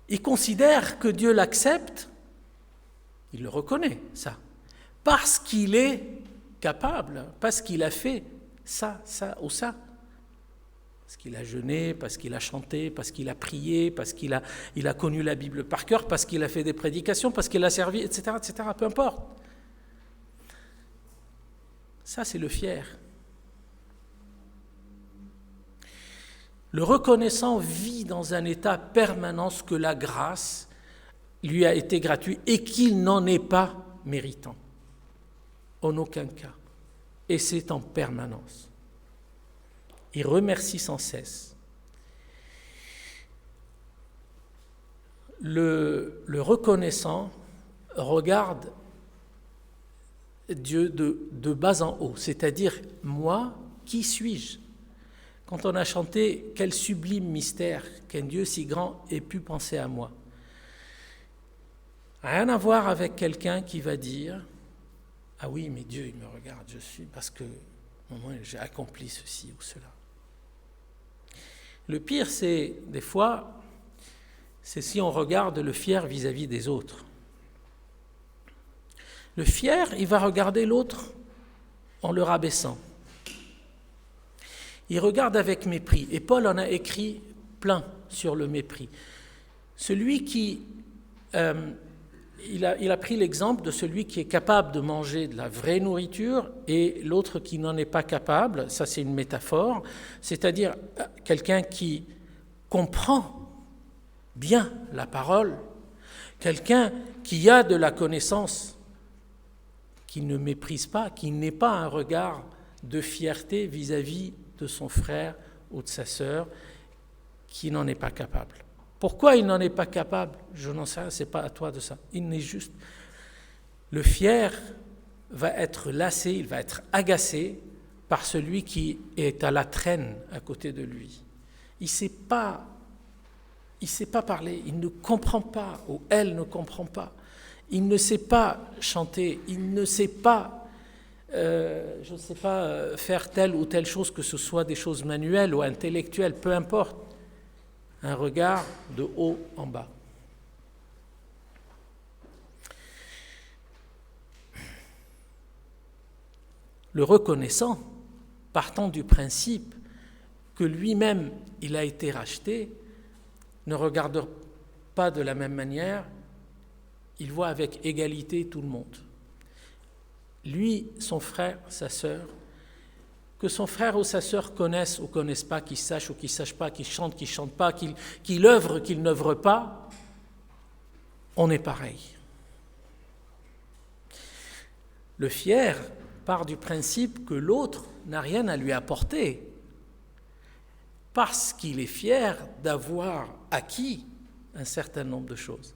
Il considère que Dieu l'accepte, il le reconnaît, ça, parce qu'il est capable, parce qu'il a fait ça, ça ou ça. Parce qu'il a jeûné, parce qu'il a chanté, parce qu'il a prié, parce qu'il a connu la Bible par cœur, parce qu'il a fait des prédications, parce qu'il a servi, etc., peu importe. Ça, c'est le fier. Le reconnaissant vit dans un état permanent que la grâce lui a été gratuit et qu'il n'en est pas méritant. En aucun cas. Et c'est en permanence. Il remercie sans cesse. Le reconnaissant regarde Dieu de bas en haut, c'est-à-dire, moi, qui suis-je ? Quand on a chanté « Quel sublime mystère qu'un Dieu si grand ait pu penser à moi », rien à voir avec quelqu'un qui va dire « Ah oui, mais Dieu, il me regarde, je suis, parce que moi, j'ai accompli ceci ou cela. » Le pire, c'est, des fois, c'est si on regarde le fier vis-à-vis des autres. Le fier, il va regarder l'autre en le rabaissant. Il regarde avec mépris. Et Paul en a écrit plein sur le mépris. Celui qui... il a pris l'exemple de celui qui est capable de manger de la vraie nourriture et l'autre qui n'en est pas capable. Ça, c'est une métaphore. C'est-à-dire quelqu'un qui comprend bien la parole, quelqu'un qui a de la connaissance, qui ne méprise pas, qui n'ait pas un regard de fierté vis-à-vis de son frère ou de sa sœur, qui n'en est pas capable. Pourquoi il n'en est pas capable ? Je n'en sais rien, ce n'est pas à toi de ça. Il n'est juste... Le fier va être lassé, il va être agacé par celui qui est à la traîne à côté de lui. Il ne sait pas parler, il ne comprend pas, ou elle ne comprend pas. Il ne sait pas chanter, il ne sait pas, je ne sais pas, faire telle ou telle chose, que ce soit des choses manuelles ou intellectuelles, peu importe. Un regard de haut en bas. Le reconnaissant, partant du principe que lui-même, il a été racheté, ne regarde pas de la même manière, il voit avec égalité tout le monde. Lui, son frère, sa sœur, que son frère ou sa sœur connaissent ou connaissent pas, qu'ils sachent ou qu'ils sachent pas, qu'ils chantent pas, qu'il œuvre, qu'il n'œuvre pas, on est pareil. Le fier part du principe que l'autre n'a rien à lui apporter, parce qu'il est fier d'avoir acquis un certain nombre de choses.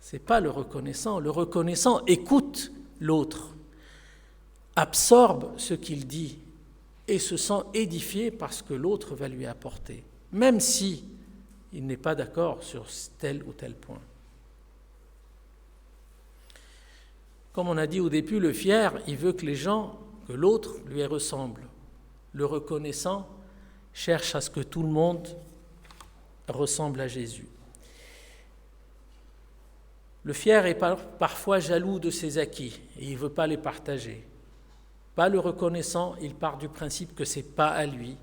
Ce n'est pas le reconnaissant. Le reconnaissant écoute l'autre, absorbe ce qu'il dit et se sent édifié par ce que l'autre va lui apporter, même si il n'est pas d'accord sur tel ou tel point. Comme on a dit au début, le fier, il veut que que l'autre lui ressemble. Le reconnaissant cherche à ce que tout le monde ressemble à Jésus. Le fier est parfois jaloux de ses acquis et il ne veut pas les partager. Pas le reconnaissant, il part du principe que ce n'est pas à lui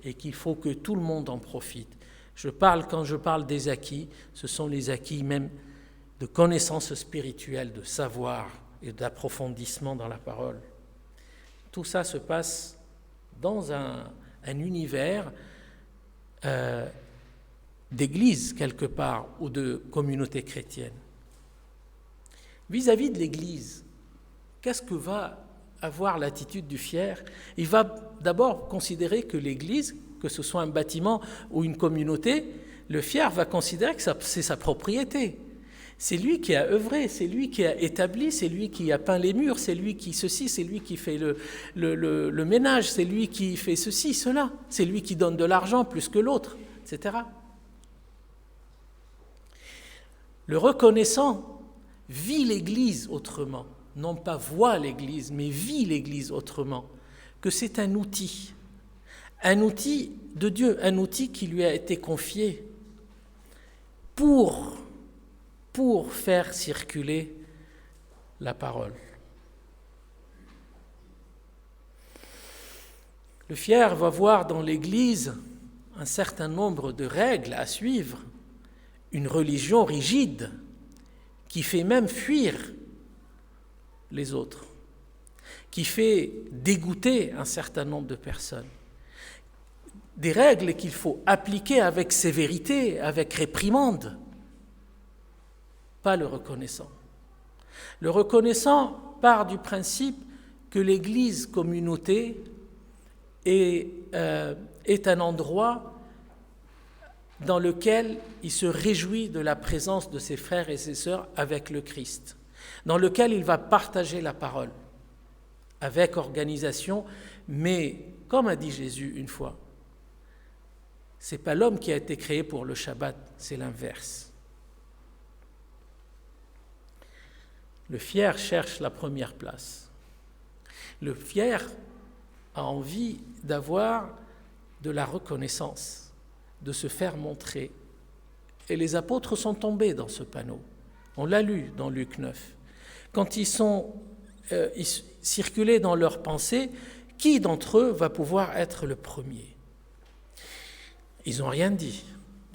et qu'il faut que tout le monde en profite. Quand je parle des acquis, ce sont les acquis même de connaissances spirituelles, de savoir et d'approfondissement dans la parole. Tout ça se passe dans un univers d'église quelque part ou de communauté chrétienne. Vis-à-vis de l'Église, qu'est-ce que va avoir l'attitude du fier ? Il va d'abord considérer que l'Église, que ce soit un bâtiment ou une communauté, le fier va considérer que c'est sa propriété. C'est lui qui a œuvré, c'est lui qui a établi, c'est lui qui a peint les murs, c'est lui qui ceci, c'est lui qui fait le ménage, c'est lui qui fait ceci, cela, c'est lui qui donne de l'argent plus que l'autre, etc. Le reconnaissant vit l'Église autrement, non pas voit l'Église, mais vit l'Église autrement, que c'est un outil de Dieu, un outil qui lui a été confié pour faire circuler la parole. Le fier va voir dans l'Église un certain nombre de règles à suivre, une religion rigide qui fait même fuir les autres, qui fait dégoûter un certain nombre de personnes. Des règles qu'il faut appliquer avec sévérité, avec réprimande. pas le reconnaissant. Le reconnaissant part du principe que l'Église communauté est un endroit dans lequel il se réjouit de la présence de ses frères et ses sœurs avec le Christ, dans lequel il va partager la parole avec organisation, mais comme a dit Jésus une fois, ce n'est pas l'homme qui a été créé pour le Shabbat, c'est l'inverse. Le fier cherche la première place. Le fier a envie d'avoir de la reconnaissance, de se faire montrer. Et les apôtres sont tombés dans ce panneau. On l'a lu dans Luc 9. Quand ils circulaient dans leurs pensées, qui d'entre eux va pouvoir être le premier ? Ils n'ont rien dit.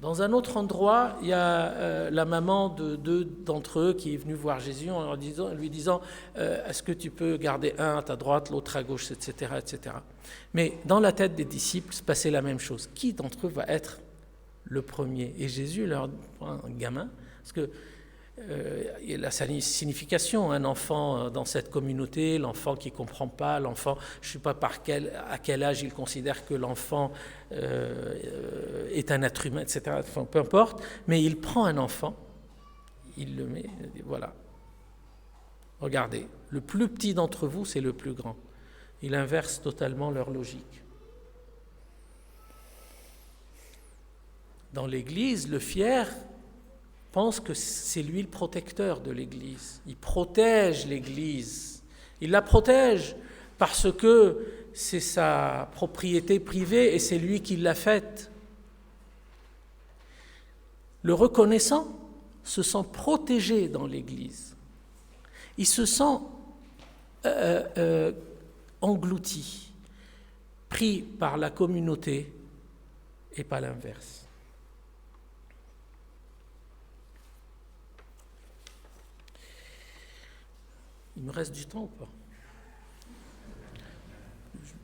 Dans un autre endroit, il y a la maman de deux d'entre eux qui est venue voir Jésus en lui disant est-ce que tu peux garder un à ta droite, l'autre à gauche, etc., etc. Mais dans la tête des disciples, se passait la même chose. Qui d'entre eux va être le premier ? Et Jésus leur prend un gamin, parce que il y a la signification, un enfant dans cette communauté, l'enfant qui ne comprend pas, l'enfant, je ne sais pas à quel âge il considère que l'enfant est un être humain, etc. Enfin, peu importe, mais il prend un enfant, il le met, voilà. Regardez, le plus petit d'entre vous, c'est le plus grand. Il inverse totalement leur logique. Dans l'Église, le fier pense que c'est lui le protecteur de l'Église. Il protège l'Église. Il la protège parce que c'est sa propriété privée et c'est lui qui l'a faite. Le reconnaissant se sent protégé dans l'Église. Il se sent englouti, pris par la communauté et pas l'inverse. Il me reste du temps ou pas ?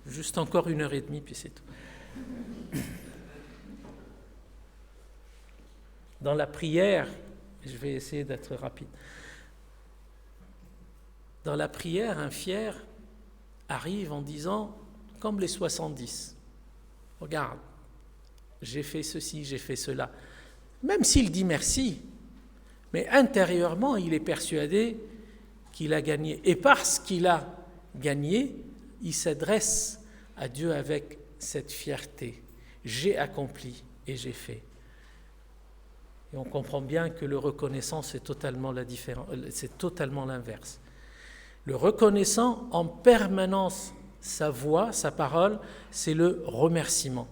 Juste encore 1h30, puis c'est tout. Dans la prière, je vais essayer d'être rapide. Dans la prière, un fier arrive en disant, comme les 70, regarde, j'ai fait ceci, j'ai fait cela. Même s'il dit merci, mais intérieurement, il est persuadé qu'il a gagné. Et parce qu'il a gagné, il s'adresse à Dieu avec cette fierté. J'ai accompli et j'ai fait. Et on comprend bien que le reconnaissant, c'est totalement l'inverse. Le reconnaissant, en permanence, sa voix, sa parole, c'est le remerciement.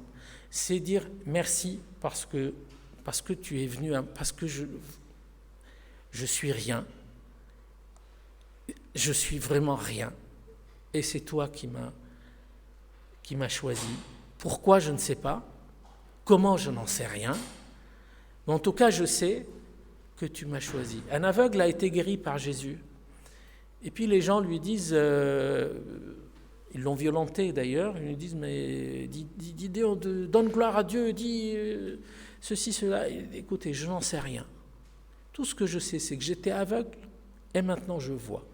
C'est dire merci parce que tu es venu, parce que je suis rien. Je suis vraiment rien, et c'est toi qui m'as choisi. Pourquoi, je ne sais pas. Comment, je n'en sais rien. Mais en tout cas, je sais que tu m'as choisi. Un aveugle a été guéri par Jésus. Et puis les gens lui disent, ils l'ont violenté d'ailleurs, ils lui disent, mais donne gloire à Dieu, dis ceci, cela. Écoutez, je n'en sais rien. Tout ce que je sais, c'est que j'étais aveugle, et maintenant je vois.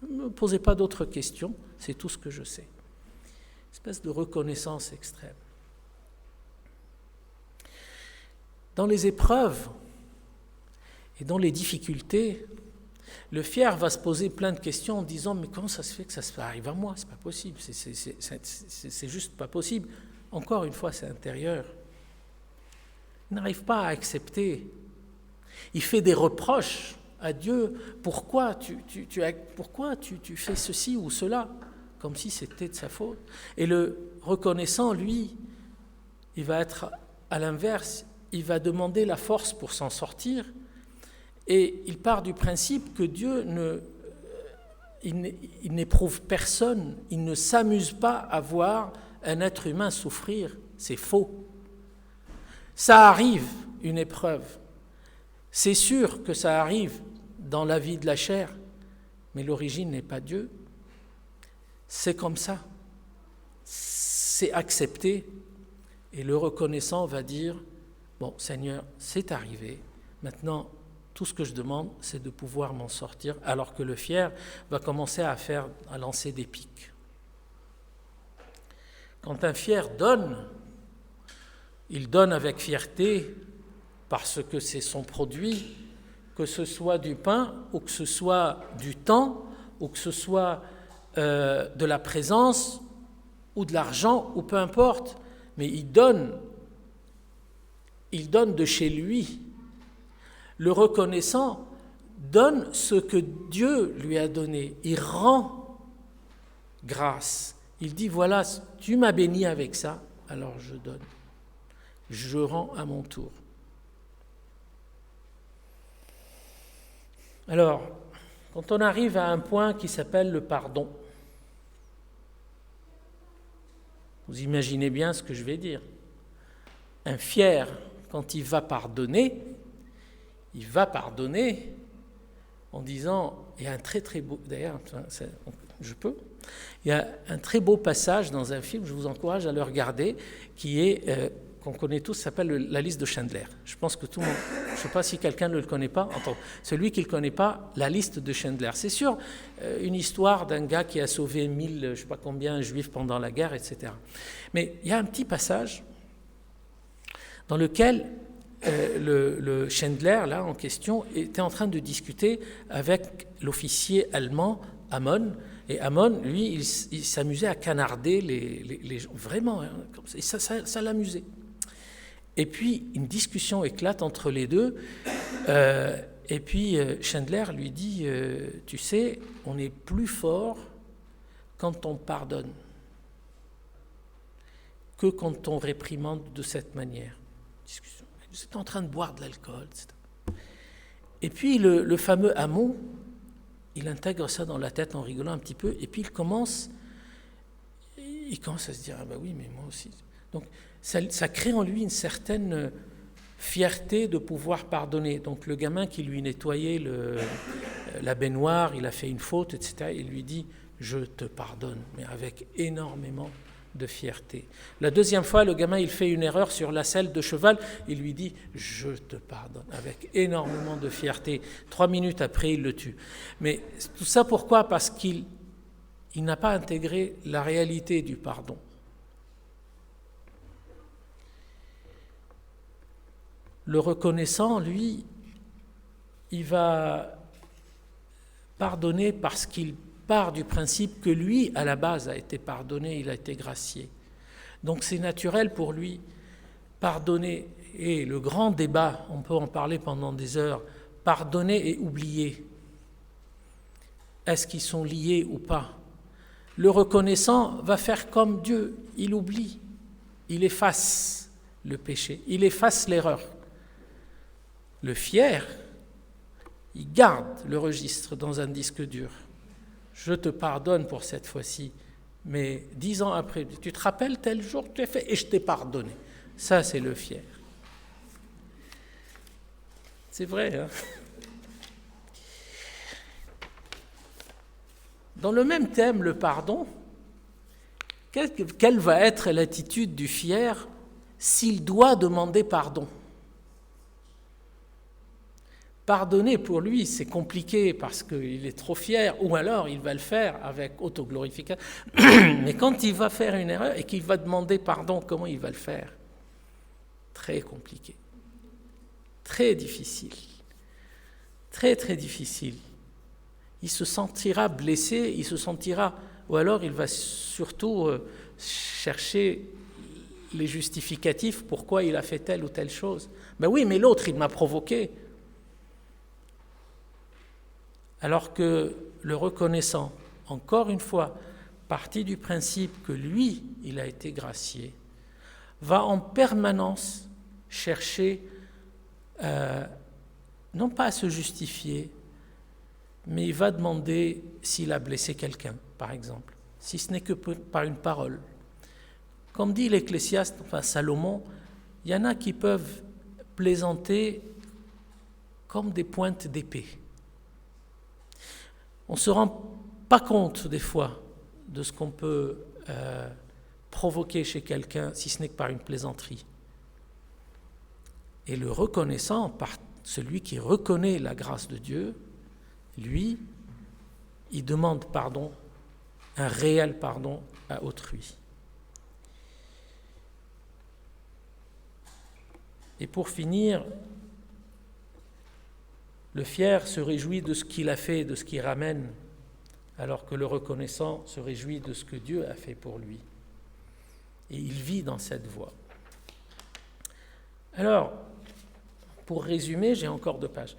Ne me posez pas d'autres questions, c'est tout ce que je sais. Une espèce de reconnaissance extrême. Dans les épreuves et dans les difficultés, le fier va se poser plein de questions en disant « Mais comment ça se fait que ça arrive à moi ? C'est pas possible, c'est juste pas possible. » Encore une fois, c'est intérieur. Il n'arrive pas à accepter. Il fait des reproches à Dieu, pourquoi tu fais ceci ou cela, comme si c'était de sa faute. Et le reconnaissant, lui, il va être à l'inverse, il va demander la force pour s'en sortir, et il part du principe que Dieu il n'éprouve personne, il ne s'amuse pas à voir un être humain souffrir, c'est faux. Ça arrive, une épreuve. C'est sûr que ça arrive dans la vie de la chair, mais l'origine n'est pas Dieu. C'est comme ça. C'est accepté. Et le reconnaissant va dire, bon, Seigneur, c'est arrivé. Maintenant, Tout ce que je demande, c'est de pouvoir m'en sortir, alors que le fier va commencer à lancer des pics. Quand un fier donne, il donne avec fierté parce que c'est son produit, que ce soit du pain ou que ce soit du temps ou que ce soit de la présence ou de l'argent ou peu importe, mais il donne de chez lui. Le reconnaissant donne ce que Dieu lui a donné, il rend grâce. Il dit, voilà, tu m'as béni avec ça, alors je donne. Je rends à mon tour. Alors, quand on arrive à un point qui s'appelle le pardon, vous imaginez bien ce que je vais dire. Un fier, quand il va pardonner en disant, il y a un très très beau, d'ailleurs, il y a un très beau passage dans un film, je vous encourage à le regarder, qui est, qu'on connaît tous, s'appelle La liste de Chandler. Je pense que tout le monde, je ne sais pas si quelqu'un ne le connaît pas, celui qui ne le connaît pas, La liste de Chandler. C'est sûr, une histoire d'un gars qui a sauvé 1000, je ne sais pas combien, juifs pendant la guerre, etc. Mais il y a un petit passage dans lequel le Chandler, là, en question, était en train de discuter avec l'officier allemand, Amon. Et Amon, lui, il s'amusait à canarder les gens, vraiment, hein, comme ça, et ça l'amusait. Et puis, une discussion éclate entre les deux, et puis Chandler lui dit, tu sais, on est plus fort quand on pardonne que quand on réprimande de cette manière. Discussion. Vous êtes en train de boire de l'alcool, etc. Et puis, le fameux Amon, il intègre ça dans la tête en rigolant un petit peu, et puis il commence à se dire, ah ben oui, mais moi aussi. Donc ça crée en lui une certaine fierté de pouvoir pardonner. Donc le gamin qui lui nettoyait la baignoire, il a fait une faute, etc., il lui dit, je te pardonne, mais avec énormément de fierté. La deuxième fois, le gamin, il fait une erreur sur la selle de cheval, il lui dit « je te pardonne » avec énormément de fierté. 3 minutes après, il le tue. Mais tout ça pourquoi ? Parce qu'il n'a pas intégré la réalité du pardon. Le reconnaissant, lui, il va pardonner parce qu'il part du principe que lui, à la base, a été pardonné, il a été gracié. Donc c'est naturel pour lui pardonner. Et le grand débat, on peut en parler pendant des heures, pardonner et oublier. Est-ce qu'ils sont liés ou pas ? Le reconnaissant va faire comme Dieu, il oublie, il efface le péché, il efface l'erreur. Le fier, il garde le registre dans un disque dur. Je te pardonne pour cette fois-ci, mais 10 ans après, tu te rappelles tel jour que tu as fait et je t'ai pardonné. Ça, c'est le fier. C'est vrai, hein ? Dans le même thème, le pardon, quelle va être l'attitude du fier s'il doit demander pardon ? Pardonner pour lui, c'est compliqué parce qu'il est trop fier, ou alors il va le faire avec autoglorification. Mais quand il va faire une erreur et qu'il va demander pardon, comment il va le faire ? Très compliqué, très difficile, très très difficile. Il se sentira blessé, ou alors il va surtout chercher les justificatifs pourquoi il a fait telle ou telle chose. Ben oui, mais l'autre, il m'a provoqué. Alors que le reconnaissant, encore une fois, parti du principe que lui, il a été gracié, va en permanence chercher, non pas à se justifier, mais il va demander s'il a blessé quelqu'un, par exemple, si ce n'est que par une parole. Comme dit l'Ecclésiaste, enfin Salomon, il y en a qui peuvent plaisanter comme des pointes d'épée. On ne se rend pas compte des fois de ce qu'on peut provoquer chez quelqu'un, si ce n'est que par une plaisanterie. Et le reconnaissant, celui qui reconnaît la grâce de Dieu, lui, il demande pardon, un réel pardon à autrui. Et pour finir, le fier se réjouit de ce qu'il a fait, de ce qu'il ramène, alors que le reconnaissant se réjouit de ce que Dieu a fait pour lui. Et il vit dans cette voie. Alors, pour résumer, j'ai encore 2 pages.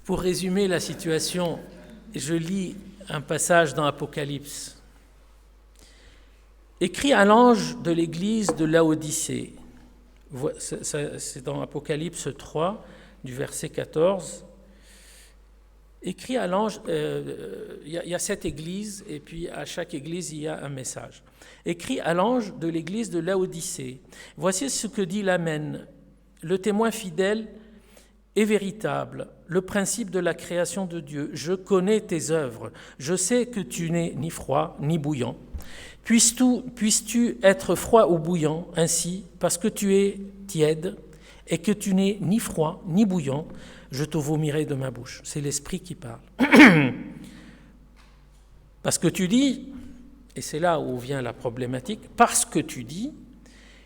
Pour résumer la situation, je lis un passage dans Apocalypse. Écrit à l'ange de l'église de Laodicée. C'est dans Apocalypse 3, du verset 14. Écrit à l'ange, il y a 7 églises, et puis à chaque église, il y a un message. Écrit à l'ange de l'église de Laodicée. Voici ce que dit l'Amen, le témoin fidèle et véritable, le principe de la création de Dieu. Je connais tes œuvres, je sais que tu n'es ni froid ni bouillant. Puisses-tu être froid ou bouillant ainsi, parce que tu es tiède et que tu n'es ni froid ni bouillant, je te vomirai de ma bouche. C'est l'Esprit qui parle. Parce que tu dis, et c'est là où vient la problématique, parce que tu dis,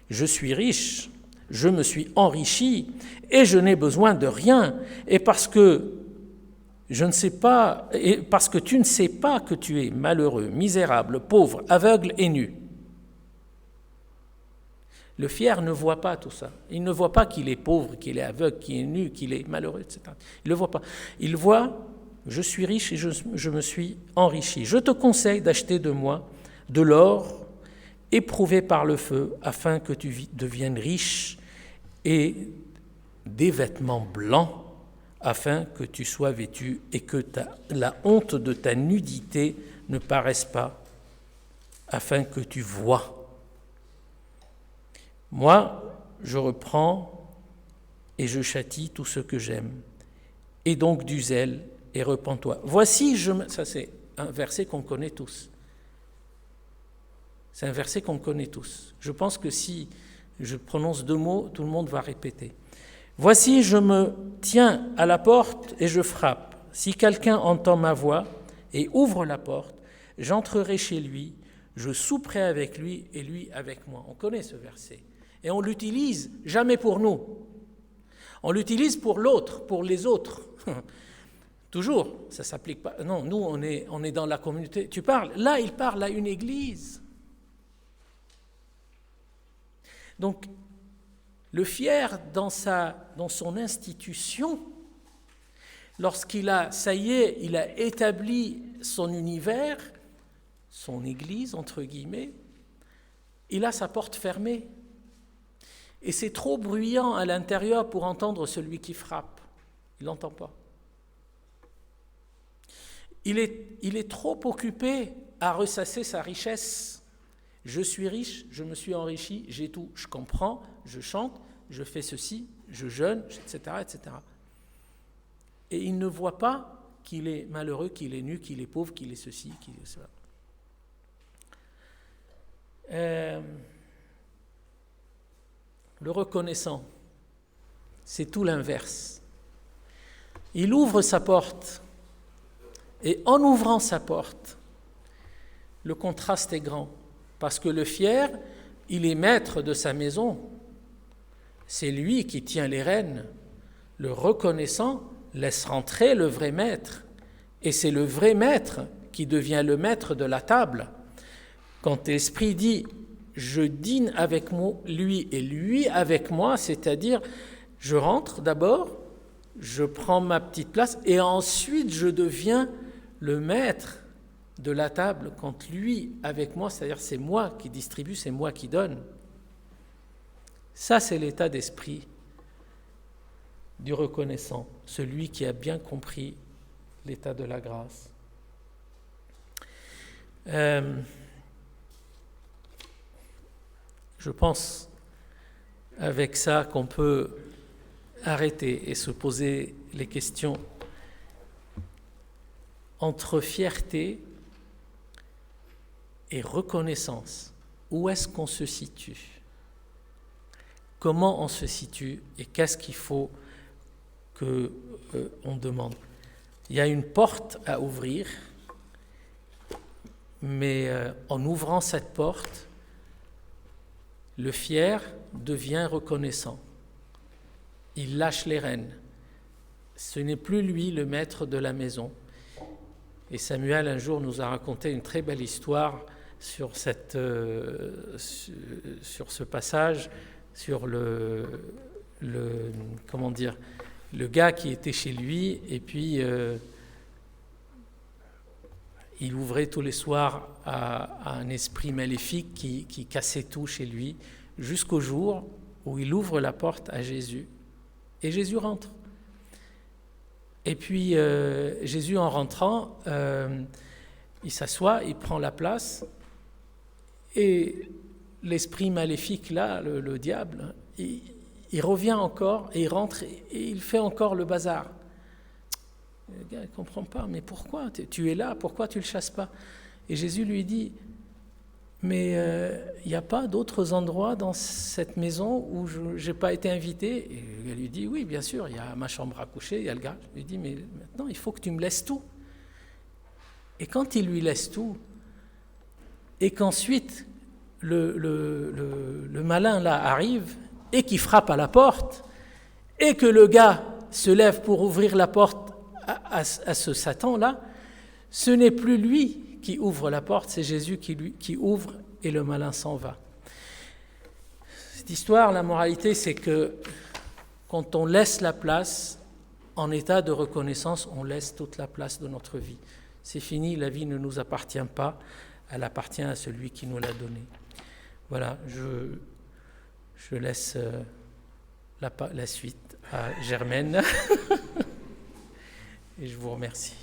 je suis riche, je me suis enrichi et je n'ai besoin de rien, et parce que je ne sais pas, et parce que tu ne sais pas que tu es malheureux, misérable, pauvre, aveugle et nu. Le fier ne voit pas tout ça. Il ne voit pas qu'il est pauvre, qu'il est aveugle, qu'il est nu, qu'il est malheureux, etc. Il ne le voit pas. Il voit, je suis riche et je me suis enrichi. Je te conseille d'acheter de moi de l'or éprouvé par le feu, afin que tu deviennes riche, et des vêtements blancs, afin que tu sois vêtu et que la honte de ta nudité ne paraisse pas, afin que tu vois. Moi, je reprends et je châtie tout ce que j'aime. Et donc du zèle et repens-toi. Voici, ça c'est un verset qu'on connaît tous. C'est un verset qu'on connaît tous. Je pense que si je prononce 2 mots, tout le monde va répéter. Voici, je me tiens à la porte et je frappe. Si quelqu'un entend ma voix et ouvre la porte, j'entrerai chez lui, je souperai avec lui et lui avec moi. On connaît ce verset. Et on l'utilise jamais pour nous. On l'utilise pour l'autre, pour les autres. Toujours, ça ne s'applique pas. Non, nous, on est dans la communauté. Tu parles, là, il parle à une église. Donc, le fier dans son institution, lorsqu'il a, ça y est, il a établi son univers, son église, entre guillemets, il a sa porte fermée. Et c'est trop bruyant à l'intérieur pour entendre celui qui frappe. Il n'entend pas. Il est trop occupé à ressasser sa richesse. Je suis riche, je me suis enrichi, j'ai tout, je comprends, je chante, je fais ceci, je jeûne, etc., etc. Et il ne voit pas qu'il est malheureux, qu'il est nu, qu'il est pauvre, qu'il est ceci, qu'il est cela. Le reconnaissant, c'est tout l'inverse. Il ouvre sa porte, et en ouvrant sa porte, le contraste est grand. Parce que le fier, il est maître de sa maison. C'est lui qui tient les rênes. Le reconnaissant laisse rentrer le vrai maître. Et c'est le vrai maître qui devient le maître de la table. Quand l'Esprit dit « je dîne avec moi, lui et lui avec moi », c'est-à-dire je rentre d'abord, je prends ma petite place et ensuite je deviens le maître de la table quand lui avec moi, c'est-à-dire c'est moi qui distribue, c'est moi qui donne. Ça, c'est l'état d'esprit du reconnaissant, celui qui a bien compris l'état de la grâce. Je pense avec ça qu'on peut arrêter et se poser les questions entre fierté et reconnaissance. Où est-ce qu'on se situe ? Comment on se situe et qu'est-ce qu'il faut qu'on demande. Il y a une porte à ouvrir, mais en ouvrant cette porte, le fier devient reconnaissant. Il lâche les rênes. Ce n'est plus lui le maître de la maison. Et Samuel, un jour, nous a raconté une très belle histoire sur ce passage, sur le gars qui était chez lui, et puis il ouvrait tous les soirs à un esprit maléfique qui cassait tout chez lui, jusqu'au jour où il ouvre la porte à Jésus. Et Jésus rentre. Et puis Jésus, en rentrant, il s'assoit, il prend la place, et l'esprit maléfique, là, le diable, il revient encore, et il rentre, et il fait encore le bazar. Le gars ne comprend pas, mais pourquoi tu es là, pourquoi tu ne le chasses pas? Et Jésus lui dit, mais il n'y a pas d'autres endroits dans cette maison où je n'ai pas été invité? Et le gars lui dit, oui, bien sûr, il y a ma chambre à coucher, il y a le gars. Je lui dis, mais maintenant, il faut que tu me laisses tout. Et quand il lui laisse tout, et qu'ensuite le malin là arrive, et qu'il frappe à la porte, et que le gars se lève pour ouvrir la porte à ce Satan-là, ce n'est plus lui qui ouvre la porte, c'est Jésus qui ouvre, et le malin s'en va. Cette histoire, la moralité, c'est que quand on laisse la place, en état de reconnaissance, on laisse toute la place de notre vie. C'est fini, la vie ne nous appartient pas, elle appartient à celui qui nous l'a donnée. Voilà, je laisse la suite à Germaine et je vous remercie.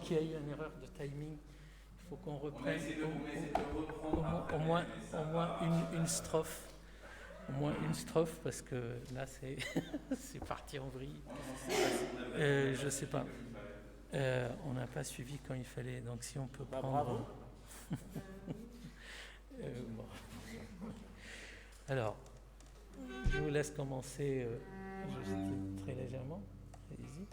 qu'il y a eu une erreur de timing. Il faut qu'on reprenne au moins une strophe. Au moins une strophe, parce que là, c'est c'est parti en vrille. Je ne sais pas. On n'a pas suivi quand il fallait. Donc, si on peut prendre... Bravo. Bon. Alors, je vous laisse commencer juste très légèrement. Allez-y.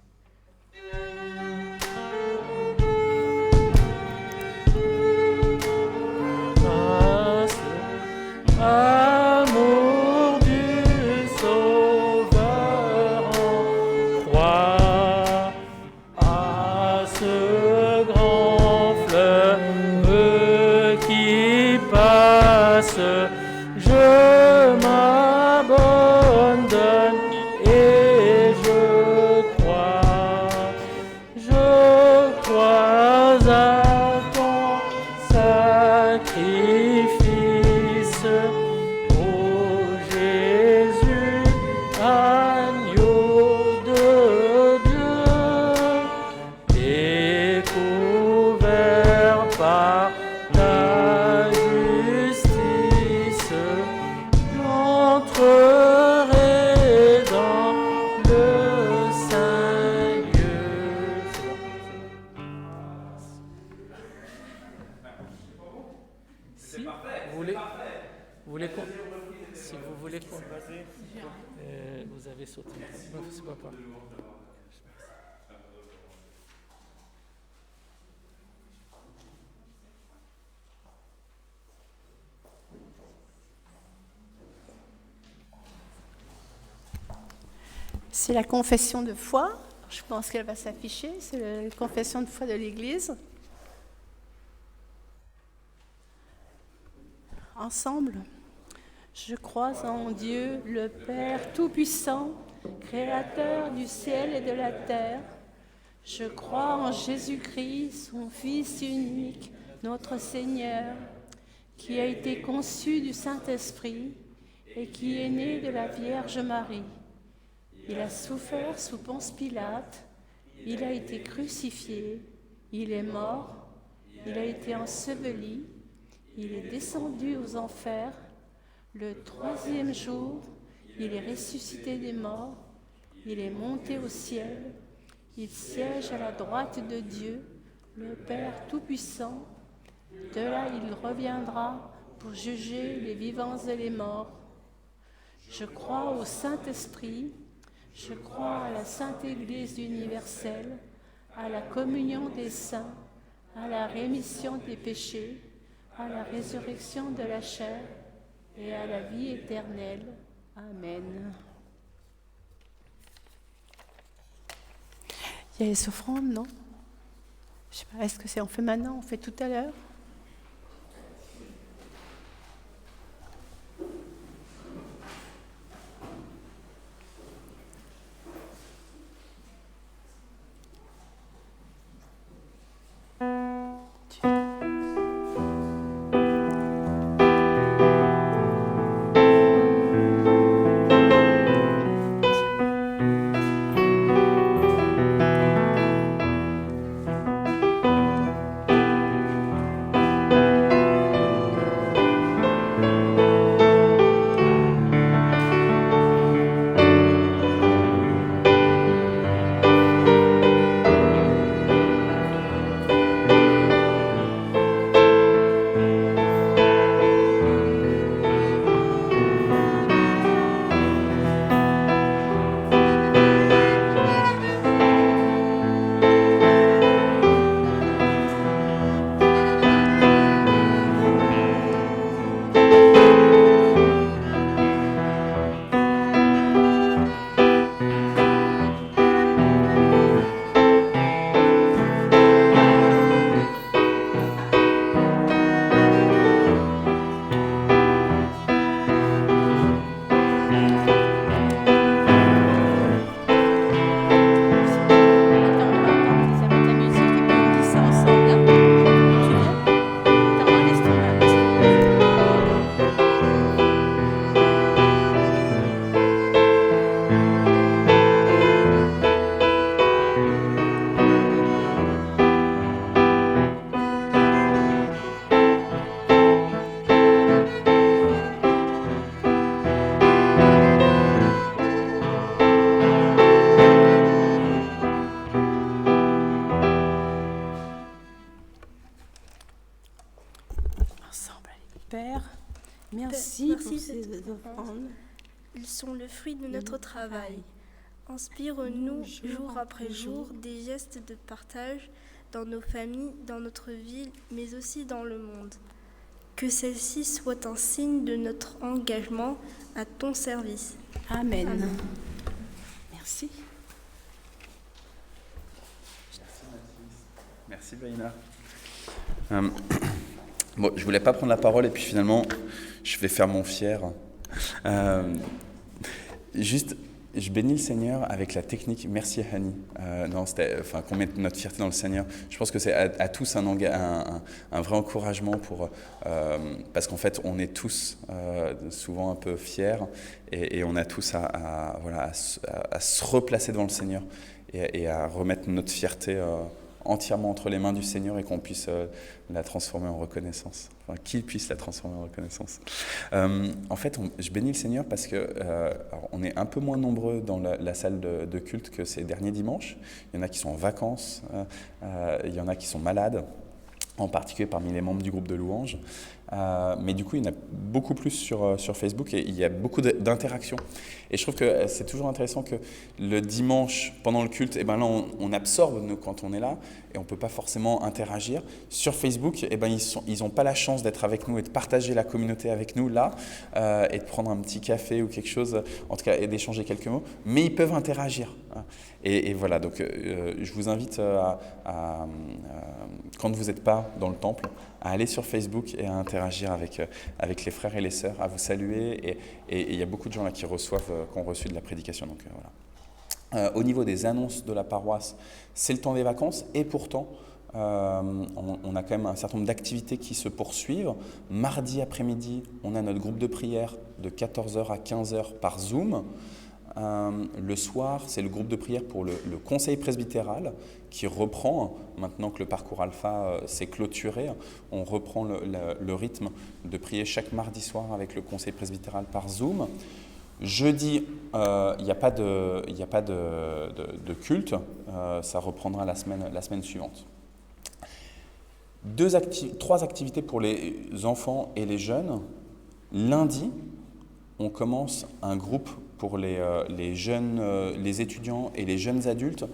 Amour du Sauveur en croix, à ce grand fleuve qui passe, je m'abandonne et je crois à ton sacrifice, ô Jésus, agneau de Dieu, découvert par ta justice, j'entrerai dans le saint lieu. Si vous voulez qu'on vous avez sauté. Non, c'est pas grave. C'est la confession de foi. Je pense qu'elle va s'afficher. C'est la confession de foi de l'Église. Ensemble. Je crois en Dieu, le Père Tout-Puissant, Créateur du ciel et de la terre. Je crois en Jésus-Christ, son Fils unique, notre Seigneur, qui a été conçu du Saint-Esprit et qui est né de la Vierge Marie. Il a souffert sous Ponce Pilate, il a été crucifié, il est mort, il a été enseveli, il est descendu aux enfers. Le troisième jour, il est ressuscité des morts, il est monté au ciel, il siège à la droite de Dieu, le Père Tout-Puissant. De là, il reviendra pour juger les vivants et les morts. Je crois au Saint-Esprit, je crois à la Sainte Église universelle, à la communion des saints, à la rémission des péchés, à la résurrection de la chair et à la vie éternelle. Amen. Il y a les offrandes, non? Je sais pas, est-ce que on fait maintenant, on fait tout à l'heure? Père, merci Merci pour ces cette offrandes. Ils sont le fruit de notre travail. Inspire-nous jour après jour des gestes de partage dans nos familles, dans notre ville, mais aussi dans le monde. Que celle-ci soit un signe de notre engagement à ton service. Amen. Amen. Merci. Merci Baïna. Bon, je voulais pas prendre la parole et puis finalement, je vais faire mon fier. Juste, je bénis le Seigneur avec la technique. Merci Hani. Qu'on mette notre fierté dans le Seigneur. Je pense que c'est à tous un vrai encouragement parce qu'en fait, on est tous souvent un peu fiers et on a tous à se replacer devant le Seigneur et à remettre notre fierté entièrement entre les mains du Seigneur et qu'on puisse la transformer en reconnaissance. Enfin, qu'il puisse la transformer en reconnaissance. En fait, je bénis le Seigneur parce que on est un peu moins nombreux dans la salle de culte que ces derniers dimanches. Il y en a qui sont en vacances, il y en a qui sont malades, en particulier parmi les membres du groupe de louanges. Mais du coup, il y en a beaucoup plus sur Facebook et il y a beaucoup d'interactions. Et je trouve que c'est toujours intéressant que le dimanche, pendant le culte, là, on absorbe, nous, quand on est là, et on ne peut pas forcément interagir. Sur Facebook, ils n'ont pas la chance d'être avec nous et de partager la communauté avec nous, là, et de prendre un petit café ou quelque chose, en tout cas, et d'échanger quelques mots, mais ils peuvent interagir. Et voilà, donc je vous invite, quand vous n'êtes pas dans le temple, à aller sur Facebook et à interagir avec les frères et les sœurs, à vous saluer. Et il y a beaucoup de gens là qui ont reçu de la prédication. Donc, voilà. Au niveau des annonces de la paroisse, c'est le temps des vacances et pourtant, on a quand même un certain nombre d'activités qui se poursuivent. Mardi après-midi, on a notre groupe de prière de 14h à 15h par Zoom. Le soir, c'est le groupe de prière pour le conseil presbytéral qui reprend, maintenant que le parcours alpha s'est clôturé, on reprend le rythme de prier chaque mardi soir avec le conseil presbytéral par Zoom. Jeudi, il n'y a pas de culte, ça reprendra la semaine suivante. 3 activités pour les enfants et les jeunes. Lundi, on commence un groupe pour les jeunes, les étudiants et les jeunes adultes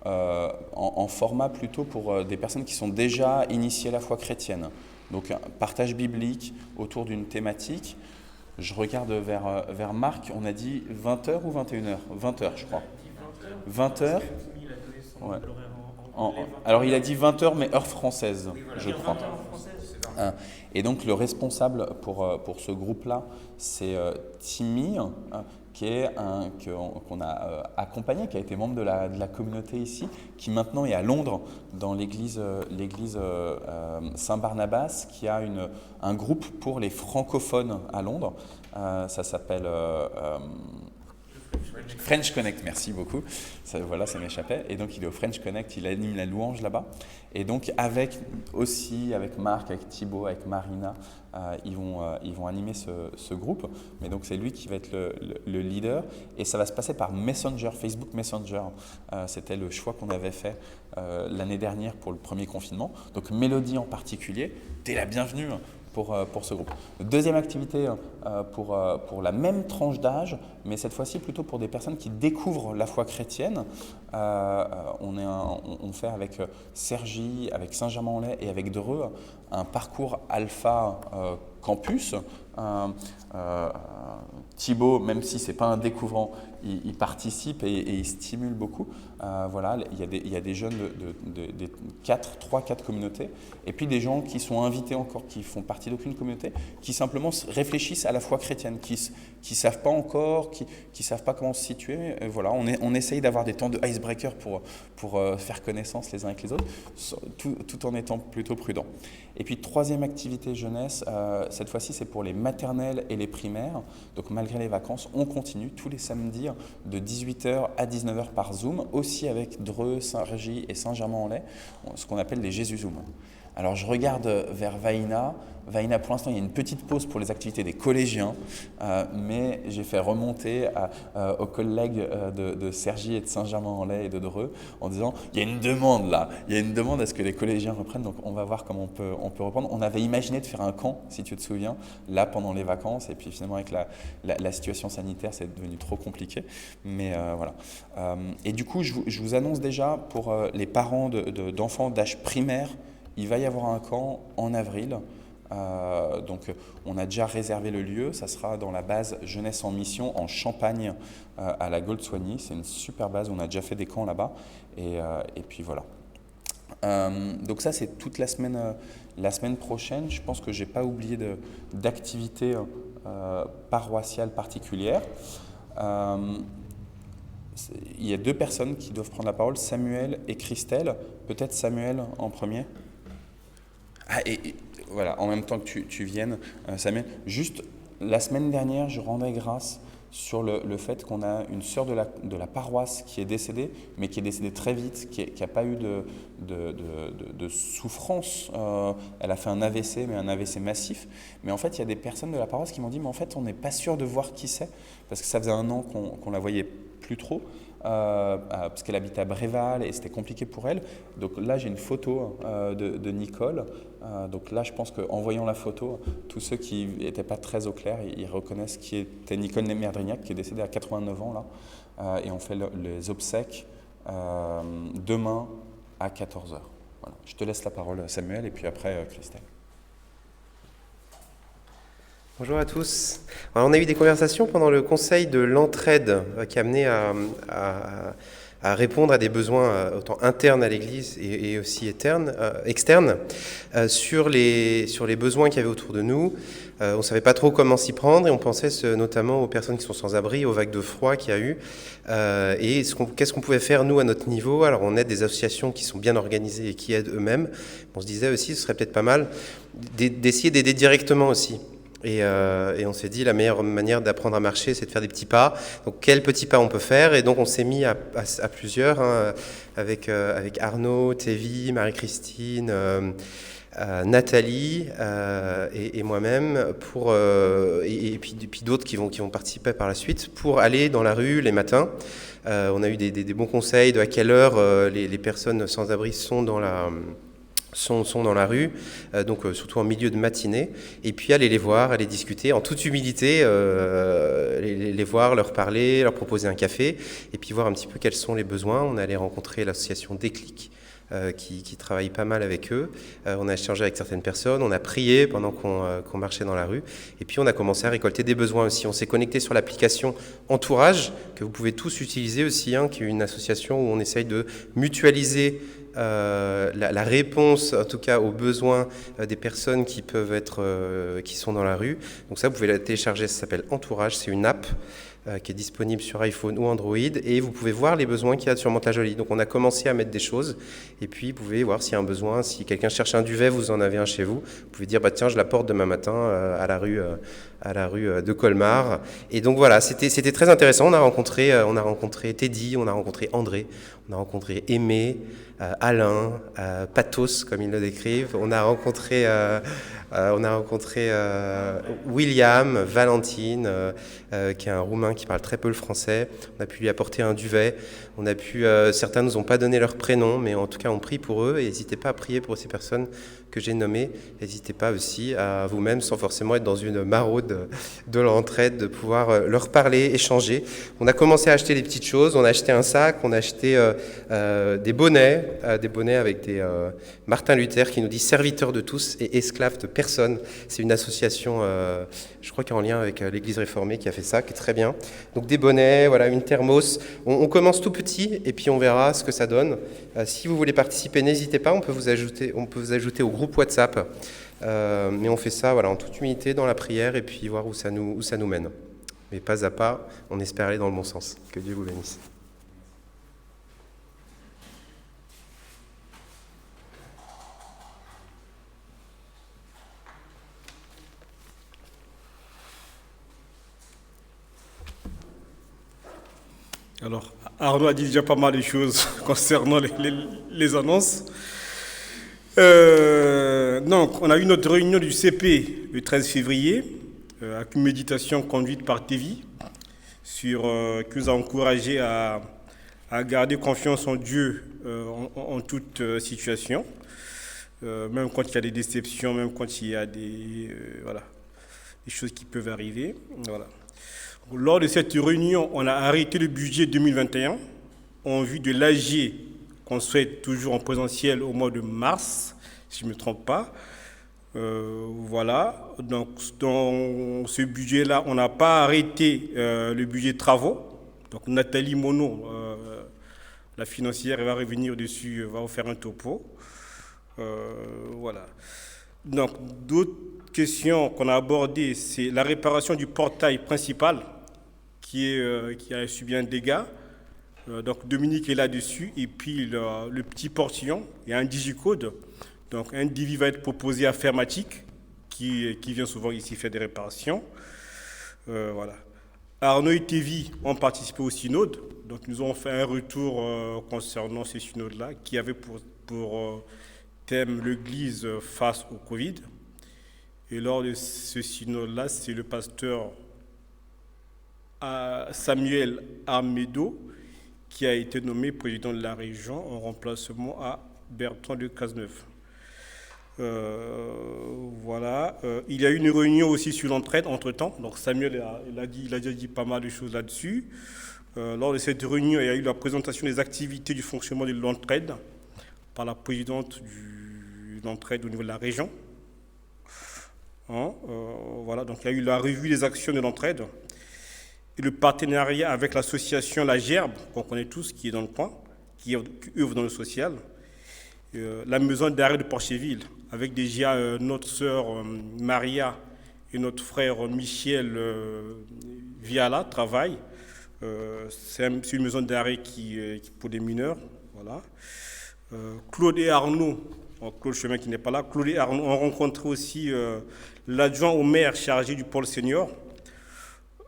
en format plutôt pour des personnes qui sont déjà initiées à la foi chrétienne. Donc un partage biblique autour d'une thématique. Je regarde vers Marc, on a dit 20h ou 21h 20h je crois. 20h. Ouais. Alors il a dit 20h mais heure française, je crois. Et donc le responsable pour ce groupe-là, c'est Timmy, qu'on a accompagné, qui a été membre de la communauté ici, qui maintenant est à Londres, dans l'église Saint-Barnabas, qui a un groupe pour les francophones à Londres. Ça s'appelle French Connect, merci beaucoup. Ça m'échappait. Et donc il est au French Connect, il anime la louange là-bas. Et donc avec Marc, avec Thibaut, avec Marina, ils vont animer ce groupe. Mais donc c'est lui qui va être le leader. Et ça va se passer par Messenger, Facebook Messenger. C'était le choix qu'on avait fait l'année dernière pour le premier confinement. Donc Mélodie en particulier, t'es la bienvenue pour ce groupe. Deuxième activité pour la même tranche d'âge, mais cette fois-ci plutôt pour des personnes qui découvrent la foi chrétienne. On fait avec Cergy, avec Saint-Germain-en-Laye et avec Dreux un parcours alpha campus. Thibaut, même si ce n'est pas un découvrant, il participe et il stimule beaucoup. Il y a des jeunes de 3-4 communautés, et puis des gens qui sont invités encore, qui font partie d'aucune communauté, qui simplement réfléchissent à la foi chrétienne, qui ne savent pas encore, qui ne savent pas comment se situer. Et voilà, on essaye d'avoir des temps de icebreaker pour faire connaissance les uns avec les autres, tout en étant plutôt prudent. Et puis troisième activité jeunesse, cette fois-ci c'est pour les maternelles et les primaires. Donc malgré les vacances, on continue tous les samedis de 18h à 19h par Zoom, aussi avec Dreux, Saint-Régy et Saint-Germain-en-Laye, ce qu'on appelle les Jésus Zoom. Alors je regarde vers Vaïna. Vaïna, pour l'instant, il y a une petite pause pour les activités des collégiens, mais j'ai fait remonter aux collègues de Cergy et de Saint-Germain-en-Laye et de Dreux en disant il y a une demande là, il y a une demande à ce que les collégiens reprennent, donc on va voir comment on peut reprendre. On avait imaginé de faire un camp, si tu te souviens, là pendant les vacances, et puis finalement avec la situation sanitaire, c'est devenu trop compliqué, mais voilà. Et du coup, je vous annonce déjà pour les parents d'enfants d'âge primaire, il va y avoir un camp en avril. Donc on a déjà réservé le lieu, ça sera dans la base Jeunesse en Mission en Champagne à la Gold-Soigny. C'est une super base, on a déjà fait des camps là-bas et puis voilà. Donc ça c'est toute la semaine prochaine. Je pense que j'ai pas oublié d'activités paroissiales particulières. Il y a 2 personnes qui doivent prendre la parole, Samuel et Christelle. Peut-être Samuel en premier. Voilà, en même temps que tu viennes, Samuel, juste la semaine dernière, je rendais grâce sur le fait qu'on a une sœur de la paroisse qui est décédée, mais qui est décédée très vite, qui n'a pas eu de souffrance. Elle a fait un AVC, mais un AVC massif. Mais en fait, il y a des personnes de la paroisse qui m'ont dit, mais en fait, on n'est pas sûr de voir qui c'est, parce que ça faisait 1 an qu'on la voyait plus trop. Parce qu'elle habitait à Bréval et c'était compliqué pour elle. Donc là, j'ai une photo de Nicole. Donc là, je pense qu'en voyant la photo, tous ceux qui n'étaient pas très au clair, ils reconnaissent qui était Nicole Merdrignac, qui est décédée à 89 ans là. Et on fait les obsèques demain à 14h. Voilà. Je te laisse la parole, Samuel, et puis après, Christelle. Bonjour à tous. Alors, on a eu des conversations pendant le conseil de l'entraide qui a amené à répondre à des besoins autant internes à l'Église et aussi externes sur les besoins qu'il y avait autour de nous. On ne savait pas trop comment s'y prendre et on pensait notamment aux personnes qui sont sans abri, aux vagues de froid qu'il y a eu. Et qu'est-ce qu'on pouvait faire nous à notre niveau? Alors on aide des associations qui sont bien organisées et qui aident eux-mêmes. On se disait aussi ce serait peut-être pas mal d'essayer d'aider directement aussi. Et on s'est dit la meilleure manière d'apprendre à marcher, c'est de faire des petits pas. Donc quels petits pas on peut faire? Et donc on s'est mis à plusieurs, avec Arnaud, Tévi, Marie-Christine, Nathalie et moi-même, et puis d'autres qui vont participer par la suite, pour aller dans la rue les matins. On a eu des bons conseils de à quelle heure les personnes sans abri sont dans la rue, donc surtout en milieu de matinée, et puis aller les voir, aller discuter en toute humilité, les voir, leur parler, leur proposer un café, et puis voir un petit peu quels sont les besoins. On allait rencontrer l'association Déclic, qui travaille pas mal avec eux. On a échangé avec certaines personnes, on a prié pendant qu'on marchait dans la rue, et puis on a commencé à récolter des besoins aussi. On s'est connecté sur l'application Entourage, que vous pouvez tous utiliser aussi, qui est une association où on essaye de mutualiser la réponse, en tout cas aux besoins des personnes qui sont dans la rue. Donc ça, vous pouvez la télécharger, ça s'appelle Entourage, c'est une app qui est disponible sur iPhone ou Android, et vous pouvez voir les besoins qu'il y a sur Mantes-la-Jolie. Donc on a commencé à mettre des choses, et puis vous pouvez voir s'il y a un besoin. Si quelqu'un cherche un duvet, vous en avez un chez vous, vous pouvez dire tiens, je l'apporte demain matin à la rue de Colmar. Et donc voilà, c'était très intéressant. On a rencontré Teddy, on a rencontré André, on a rencontré Aimé, Alain, Pathos comme ils le décrivent. On a rencontré William, Valentine, qui est un Roumain qui parle très peu le français. On a pu lui apporter un duvet. Certains ne nous ont pas donné leur prénom, mais en tout cas on prie pour eux. Et n'hésitez pas à prier pour ces personnes que j'ai nommées. N'hésitez pas aussi à vous-même, sans forcément être dans une maraude de l'entraide, de pouvoir leur parler, échanger. On a commencé à acheter des petites choses. On a acheté un sac, on a acheté des bonnets avec des Martin Luther qui nous dit serviteur de tous et esclave de personne. C'est une association, je crois, qui est en lien avec l'Église réformée, qui a fait ça, qui est très bien. Donc des bonnets, voilà, une thermos. On commence tout petit et puis on verra ce que ça donne. Si vous voulez participer, n'hésitez pas. On peut vous ajouter au groupe WhatsApp. Mais on fait ça, voilà, en toute humilité dans la prière et puis voir où ça nous mène. Mais pas à pas, on espère aller dans le bon sens. Que Dieu vous bénisse. Alors, Arnaud a dit déjà pas mal de choses concernant les annonces. Donc, on a eu notre réunion du CP le 13 février, avec une méditation conduite par Tévi, qui nous a encouragé à garder confiance en Dieu en toute situation, même quand il y a des déceptions, même quand il y a des choses qui peuvent arriver. Voilà. Lors de cette réunion, on a arrêté le budget 2021 en vue de l'AG qu'on souhaite toujours en présentiel au mois de mars, si je ne me trompe pas. Voilà. Donc, dans ce budget-là, on n'a pas arrêté le budget travaux. Donc, Nathalie Monod, la financière, elle va revenir dessus, va vous faire un topo. Voilà. Donc, d'autres questions qu'on a abordées, c'est la réparation du portail principal qui a subi un dégât. Donc, Dominique est là-dessus. Et puis, le petit portillon, il y a un digicode. Donc, un devis va être proposé à Fermatic, qui vient souvent ici faire des réparations. Voilà. Arnaud et Tévi ont participé au synode. Donc, nous avons fait un retour concernant ces synodes-là, qui avaient pour thème l'Église face au Covid. Et lors de ce synode-là, c'est le pasteur Samuel Armedo qui a été nommé président de la région en remplacement à Bertrand de Cazeneuve. Voilà. Il y a eu une réunion aussi sur l'entraide entre-temps. Donc Samuel il a déjà dit pas mal de choses là-dessus. Lors de cette réunion, il y a eu la présentation des activités du fonctionnement de l'entraide par la présidente de l'entraide au niveau de la région. Voilà. Donc il y a eu la revue des actions de l'entraide et le partenariat avec l'association La Gerbe, qu'on connaît tous, qui est dans le coin, qui œuvre dans le social. La maison d'arrêt de Porcheville, avec déjà notre sœur Maria et notre frère Michel Viala travaillent. C'est une maison d'arrêt qui pour des mineurs. Voilà. Claude et Arnaud, Claude Chemin qui n'est pas là, Claude et Arnaud ont rencontré aussi l'adjoint au maire chargé du pôle senior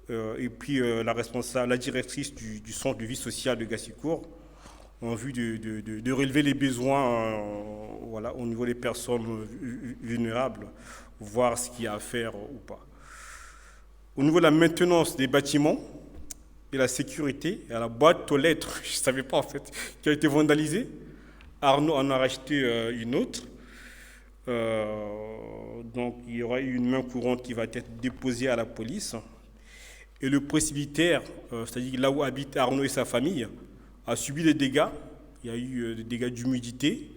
et puis la directrice du centre de vie sociale de Gassicourt, en vue de relever les besoins voilà, au niveau des personnes vulnérables, voir ce qu'il y a à faire ou pas. Au niveau de la maintenance des bâtiments et la sécurité, il y a la boîte aux lettres, je ne savais pas en fait, qui a été vandalisée. Arnaud en a racheté une autre. Donc il y aura eu une main courante qui va être déposée à la police. Et le presbytère, c'est-à-dire là où habite Arnaud et sa famille, a subi des dégâts. Il y a eu des dégâts d'humidité.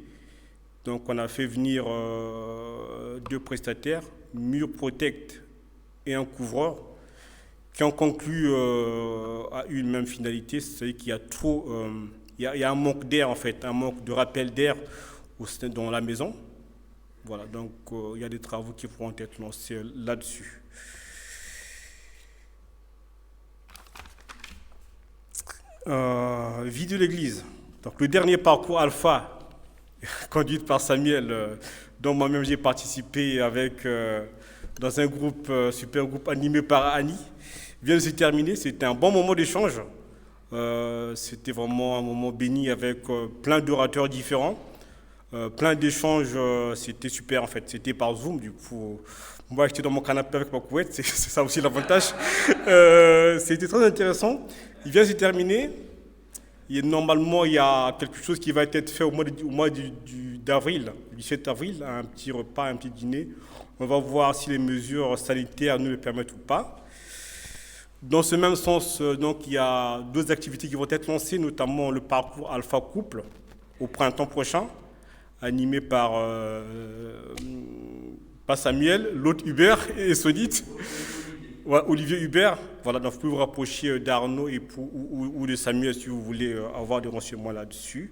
Donc on a fait venir 2 prestataires, Mur Protect et un couvreur, qui ont conclu à une même finalité, c'est-à-dire qu'il y a trop, il y a un manque d'air en fait, un manque de rappel d'air dans la maison. Voilà, donc il y a des travaux qui pourront être lancés là-dessus. Vie de l'Église. Donc le dernier parcours Alpha, conduit par Samuel, dont moi-même j'ai participé avec dans un groupe, super groupe animé par Annie, vient de se terminer. C'était un bon moment d'échange. C'était vraiment un moment béni avec plein d'orateurs différents, plein d'échanges. C'était super en fait. C'était par Zoom du coup. Moi j'étais dans mon canapé avec ma couette, c'est ça aussi l'avantage. C'était très intéressant. Il vient de se terminer. Normalement, il y a quelque chose qui va être fait au mois d'avril, le 17 avril, un petit repas, un petit dîner. On va voir si les mesures sanitaires nous le permettent ou pas. Dans ce même sens, donc, il y a 2 activités qui vont être lancées, notamment le parcours Alpha Couple au printemps prochain, animé par pas Samuel, l'autre Hubert et Sonite. Ouais, Olivier Hubert, voilà, donc vous pouvez vous rapprocher d'Arnaud ou de Samuel si vous voulez avoir des renseignements là-dessus.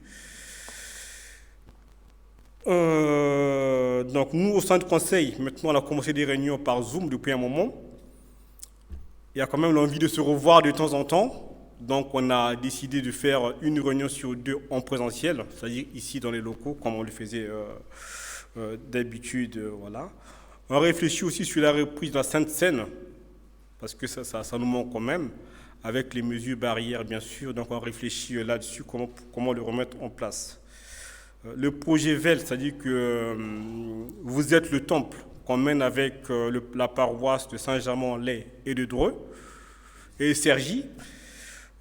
Donc nous, au centre conseil, maintenant on a commencé des réunions par Zoom depuis un moment. Il y a quand même l'envie de se revoir de temps en temps. Donc on a décidé de faire une réunion sur 2 en présentiel, c'est-à-dire ici dans les locaux, comme on le faisait d'habitude. Voilà. On réfléchit aussi sur la reprise de la Sainte Seine, parce que ça nous manque quand même, avec les mesures barrières bien sûr. Donc on réfléchit là-dessus, comment le remettre en place. Le projet VEL, c'est-à-dire que vous êtes le temple qu'on mène avec la paroisse de Saint-Germain-en-Laye et de Dreux et Cergy.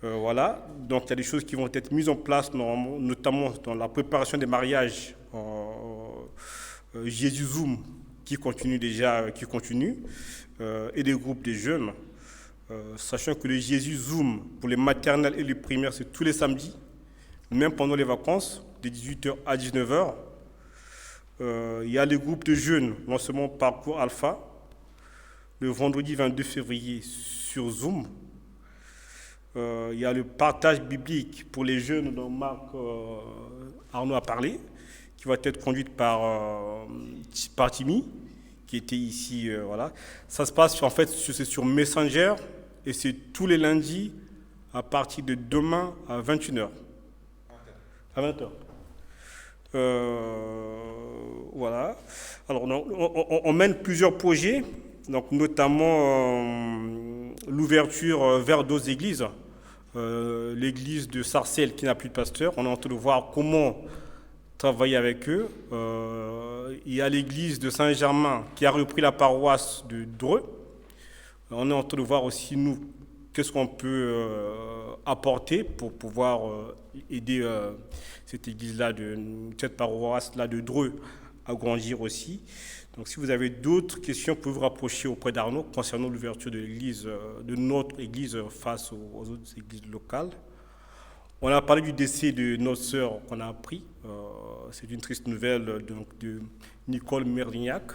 Voilà, donc il y a des choses qui vont être mises en place, notamment dans la préparation des mariages. Jésus Zoom qui continue, et des groupes de jeunes. Sachant que le Jésus Zoom pour les maternelles et les primaires, c'est tous les samedis, même pendant les vacances, de 18h à 19h. Il y a les groupes de jeunes, lancement Parcours Alpha, le vendredi 22 février sur Zoom. Il y a le partage biblique pour les jeunes dont Marc Arnaud a parlé, qui va être conduite par Timi, qui était ici. Voilà. Ça se passe en fait sur Messenger et c'est tous les lundis à partir de demain à 21h. À 20h. Voilà. Alors on mène plusieurs projets, donc notamment l'ouverture vers d'autres églises. L'église de Sarcelles qui n'a plus de pasteur, on est en train de voir comment travailler avec eux. Il y a l'église de Saint-Germain qui a repris la paroisse de Dreux. On est en train de voir aussi, nous, qu'est-ce qu'on peut apporter pour pouvoir aider cette église-là, cette paroisse-là de Dreux à grandir aussi. Donc si vous avez d'autres questions, vous pouvez vous rapprocher auprès d'Arnaud concernant l'ouverture de l'église, de notre église face aux autres églises locales. On a parlé du décès de notre sœur qu'on a appris. C'est une triste nouvelle donc, de Nicole Merlignac.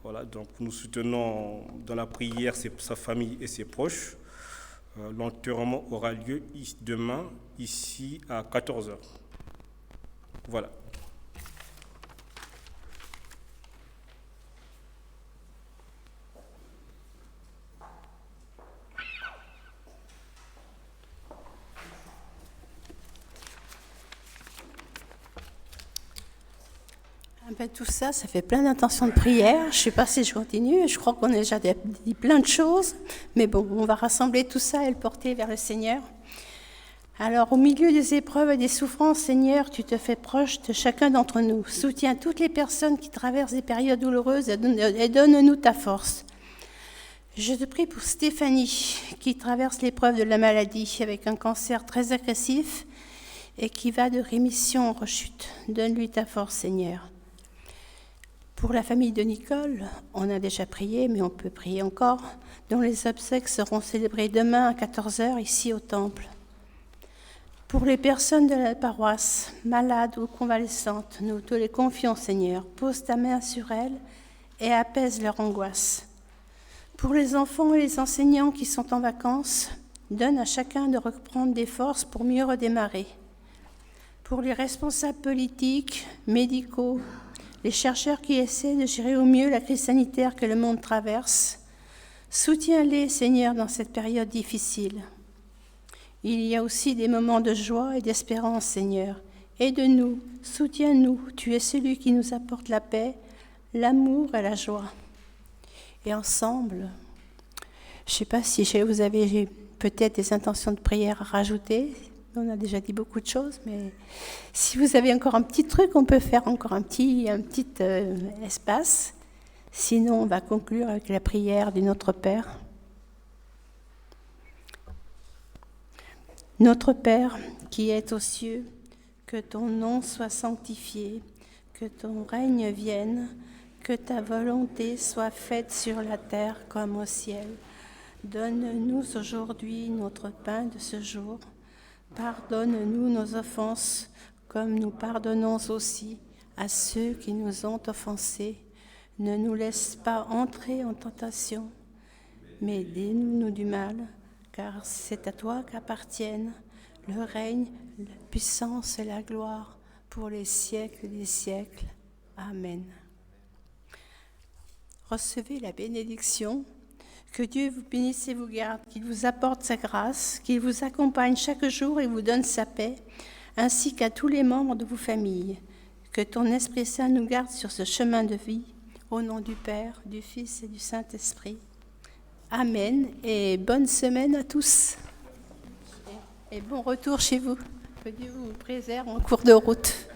Voilà, donc nous soutenons dans la prière sa famille et ses proches. L'enterrement aura lieu demain, ici à 14h. Voilà. Tout ça, ça fait plein d'intentions de prière. Je ne sais pas si je continue. Je crois qu'on a déjà dit plein de choses. Mais bon, on va rassembler tout ça et le porter vers le Seigneur. Alors, au milieu des épreuves et des souffrances, Seigneur, tu te fais proche de chacun d'entre nous. Soutiens toutes les personnes qui traversent des périodes douloureuses et donne-nous ta force. Je te prie pour Stéphanie, qui traverse l'épreuve de la maladie avec un cancer très agressif et qui va de rémission en rechute. Donne-lui ta force, Seigneur. Pour la famille de Nicole, on a déjà prié, mais on peut prier encore, dont les obsèques seront célébrées demain à 14h ici au temple. Pour les personnes de la paroisse, malades ou convalescentes, nous te les confions, Seigneur. Pose ta main sur elles et apaise leur angoisse. Pour les enfants et les enseignants qui sont en vacances, donne à chacun de reprendre des forces pour mieux redémarrer. Pour les responsables politiques, médicaux, les chercheurs qui essaient de gérer au mieux la crise sanitaire que le monde traverse, soutiens-les, Seigneur, dans cette période difficile. Il y a aussi des moments de joie et d'espérance, Seigneur. Aide-nous, soutiens-nous. Tu es celui qui nous apporte la paix, l'amour et la joie. Et ensemble, je ne sais pas si vous avez peut-être des intentions de prière à rajouter. On a déjà dit beaucoup de choses, mais si vous avez encore un petit truc, on peut faire encore un petit espace. Sinon, on va conclure avec la prière du Notre Père. Notre Père, qui es aux cieux, que ton nom soit sanctifié, que ton règne vienne, que ta volonté soit faite sur la terre comme au ciel. Donne-nous aujourd'hui notre pain de ce jour. Pardonne-nous nos offenses, comme nous pardonnons aussi à ceux qui nous ont offensés. Ne nous laisse pas entrer en tentation, mais délivre-nous du mal, car c'est à toi qu'appartiennent le règne, la puissance et la gloire pour les siècles des siècles. Amen. Recevez la bénédiction. Que Dieu vous bénisse et vous garde, qu'il vous apporte sa grâce, qu'il vous accompagne chaque jour et vous donne sa paix, ainsi qu'à tous les membres de vos familles. Que ton Esprit Saint nous garde sur ce chemin de vie, au nom du Père, du Fils et du Saint-Esprit. Amen et bonne semaine à tous. Et bon retour chez vous. Que Dieu vous préserve en cours de route.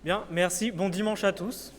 Bien, merci. Bon dimanche à tous.